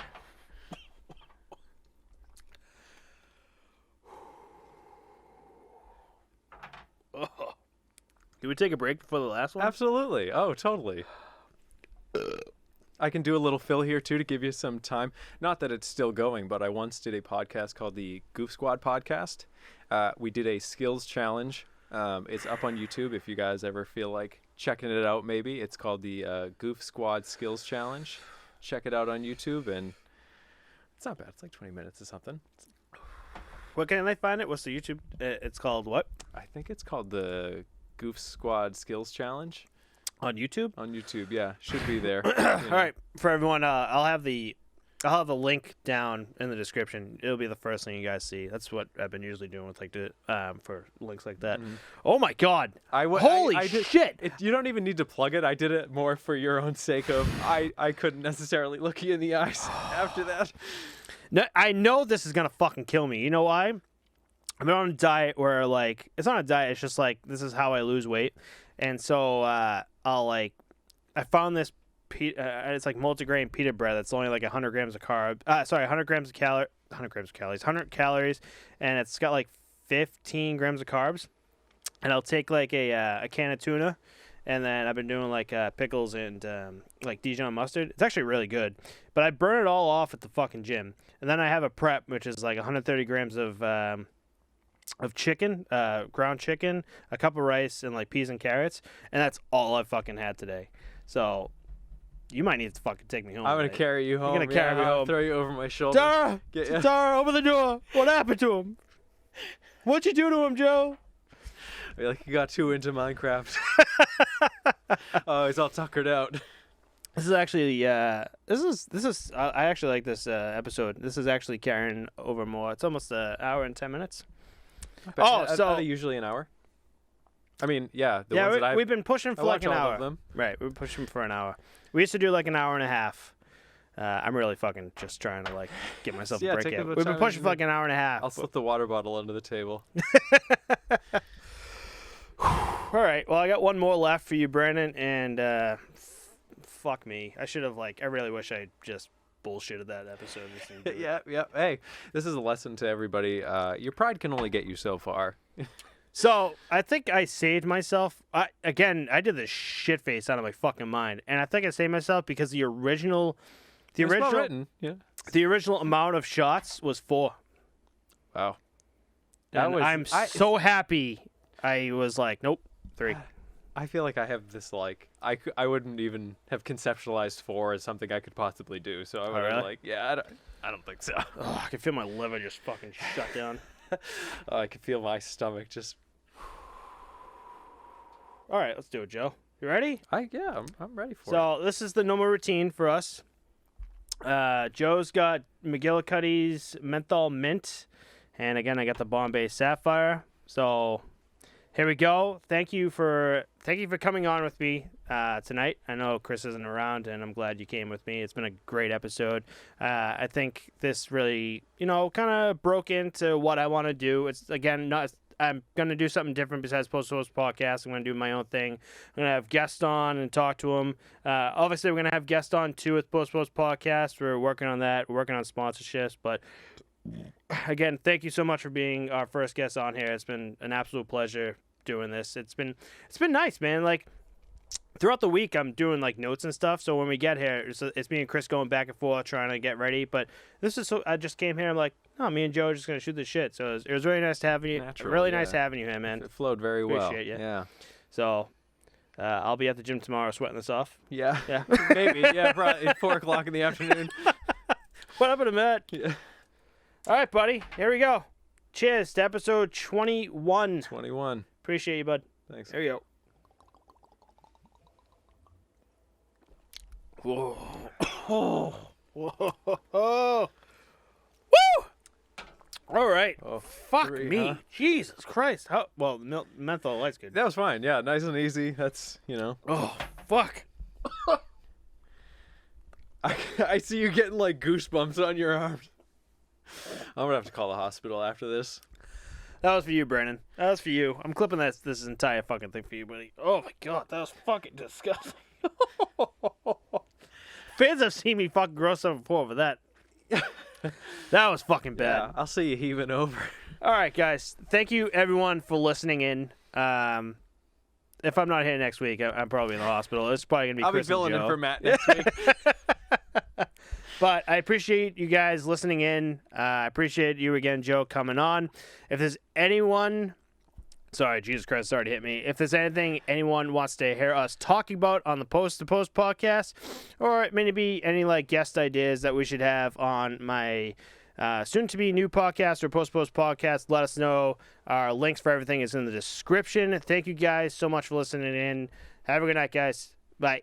Did we take a break before the last one? Absolutely. Oh, totally. I can do a little fill here, too, to give you some time. Not that it's still going, but I once did a podcast called the Goof Squad Podcast. We did a skills challenge. It's up on YouTube if you guys ever feel like checking it out, maybe. It's called the Goof Squad Skills Challenge. Check it out on YouTube, and it's not bad. It's like 20 minutes or something. Where can I find it? What's the YouTube? It's called what? I think it's called the Goof Squad Skills Challenge. On YouTube? On YouTube, yeah. Should be there. All right. For everyone, I'll have the link down in the description. It'll be the first thing you guys see. That's what I've been usually doing with for links like that. Mm-hmm. Oh my God! Holy shit! You don't even need to plug it. I did it more for your own sake of I couldn't necessarily look you in the eyes after that. No, I know this is gonna fucking kill me. You know why? I've been on a diet where like it's not a diet. It's just like this is how I lose weight, and so I found this. It's like multigrain pita bread that's only like 100 grams of 100 grams of calories, 100 calories, and it's got like 15 grams of carbs. And I'll take like a can of tuna, and then I've been doing like pickles and like Dijon mustard. It's actually really good, but I burn it all off at the fucking gym, and then I have a prep which is like 130 grams of chicken, ground chicken, a cup of rice, and like peas and carrots, and that's all I fucking had today. So You might need to fucking take me home. I'm gonna mate. carry you home. You're gonna carry me I'll home. throw you over my shoulder. Tara! Tara, open the door. What happened to him? What'd you do to him, Joe? Like you got too into Minecraft. Oh, he's all tuckered out. This is actually, this is. I actually like this episode. This is actually carrying over more. It's almost an hour and 10 minutes. Are they usually an hour? I mean, yeah. The ones that we've been pushing for I like watch an all hour. of them. Right, we've been pushing for an hour. We used to do like an hour and a half. I'm really fucking just trying to like get myself a break take in. as much We've been time pushing as for like an hour and a half. I'll slip the water bottle under the table. All right, well, I got one more left for you, Brandon, and fuck me. I should have I really wish I just bullshitted that episode. Yeah. Hey, this is a lesson to everybody. Your pride can only get you so far. So I think I saved myself. I did this shit face out of my fucking mind, and I think I saved myself because the original amount of shots was 4. Wow. I'm so happy. I was like, nope, 3. I feel like I have this I wouldn't even have conceptualized 4 as something I could possibly do. So I would have I don't think so. Oh, I can feel my liver just fucking shut down. I can feel my stomach just. All right, let's do it, Joe. You ready? I'm ready for it. So this is the normal routine for us. Joe's got McGillicuddy's menthol mint, and again I got the Bombay Sapphire. So here we go. Thank you for coming on with me tonight. I know Chris isn't around, and I'm glad you came with me. It's been a great episode. I think this really, kind of broke into what I want to do. It's again not. I'm going to do something different besides Posttopostpod podcast. I'm going to do my own thing. I'm going to have guests on and talk to them. Obviously, we're going to have guests on, too, with Posttopostpod podcast. We're working on that. We're working on sponsorships. But, again, thank you so much for being our first guest on here. It's been an absolute pleasure doing this. It's been nice, man. Throughout the week, I'm doing notes and stuff. So when we get here, it's me and Chris going back and forth trying to get ready. But I just came here. I'm like, no, me and Joe are just gonna shoot the shit. So it was really nice having you. Nice having you here, man. It flowed very well. Appreciate you. Yeah. So I'll be at the gym tomorrow, sweating this off. Yeah. Yeah. Maybe. Yeah. Probably 4:00 in the afternoon. What happened to Matt? Yeah. All right, buddy. Here we go. Cheers to episode 21. 21. Appreciate you, bud. Thanks. Here we go. Whoa. Whoa. Whoa. Woo! All right. Oh, fuck 3, me. huh? Jesus Christ. The menthol light's good. That was fine. Yeah, nice and easy. That's, Oh, fuck. I see you getting goosebumps on your arms. I'm gonna have to call the hospital after this. That was for you, Brandon. That was for you. I'm clipping this entire fucking thing for you, buddy. Oh my god, that was fucking disgusting. Fans have seen me fucking gross up before, but that was fucking bad. Yeah, I'll see you heaving over. All right, guys. Thank you, everyone, for listening in. If I'm not here next week, I'm probably in the hospital. It's probably gonna be. I'll Chris be filling and in Joe. for Matt next week. But I appreciate you guys listening in. I appreciate you again, Joe, coming on. If there's anyone, sorry, Jesus Christ, it's already hit me. If there's anything anyone wants to hear us talking about on the Post to Post podcast, or maybe any guest ideas that we should have on my soon-to-be new podcast or Post to Post podcast, let us know. Our links for everything is in the description. Thank you guys so much for listening in. Have a good night, guys. Bye.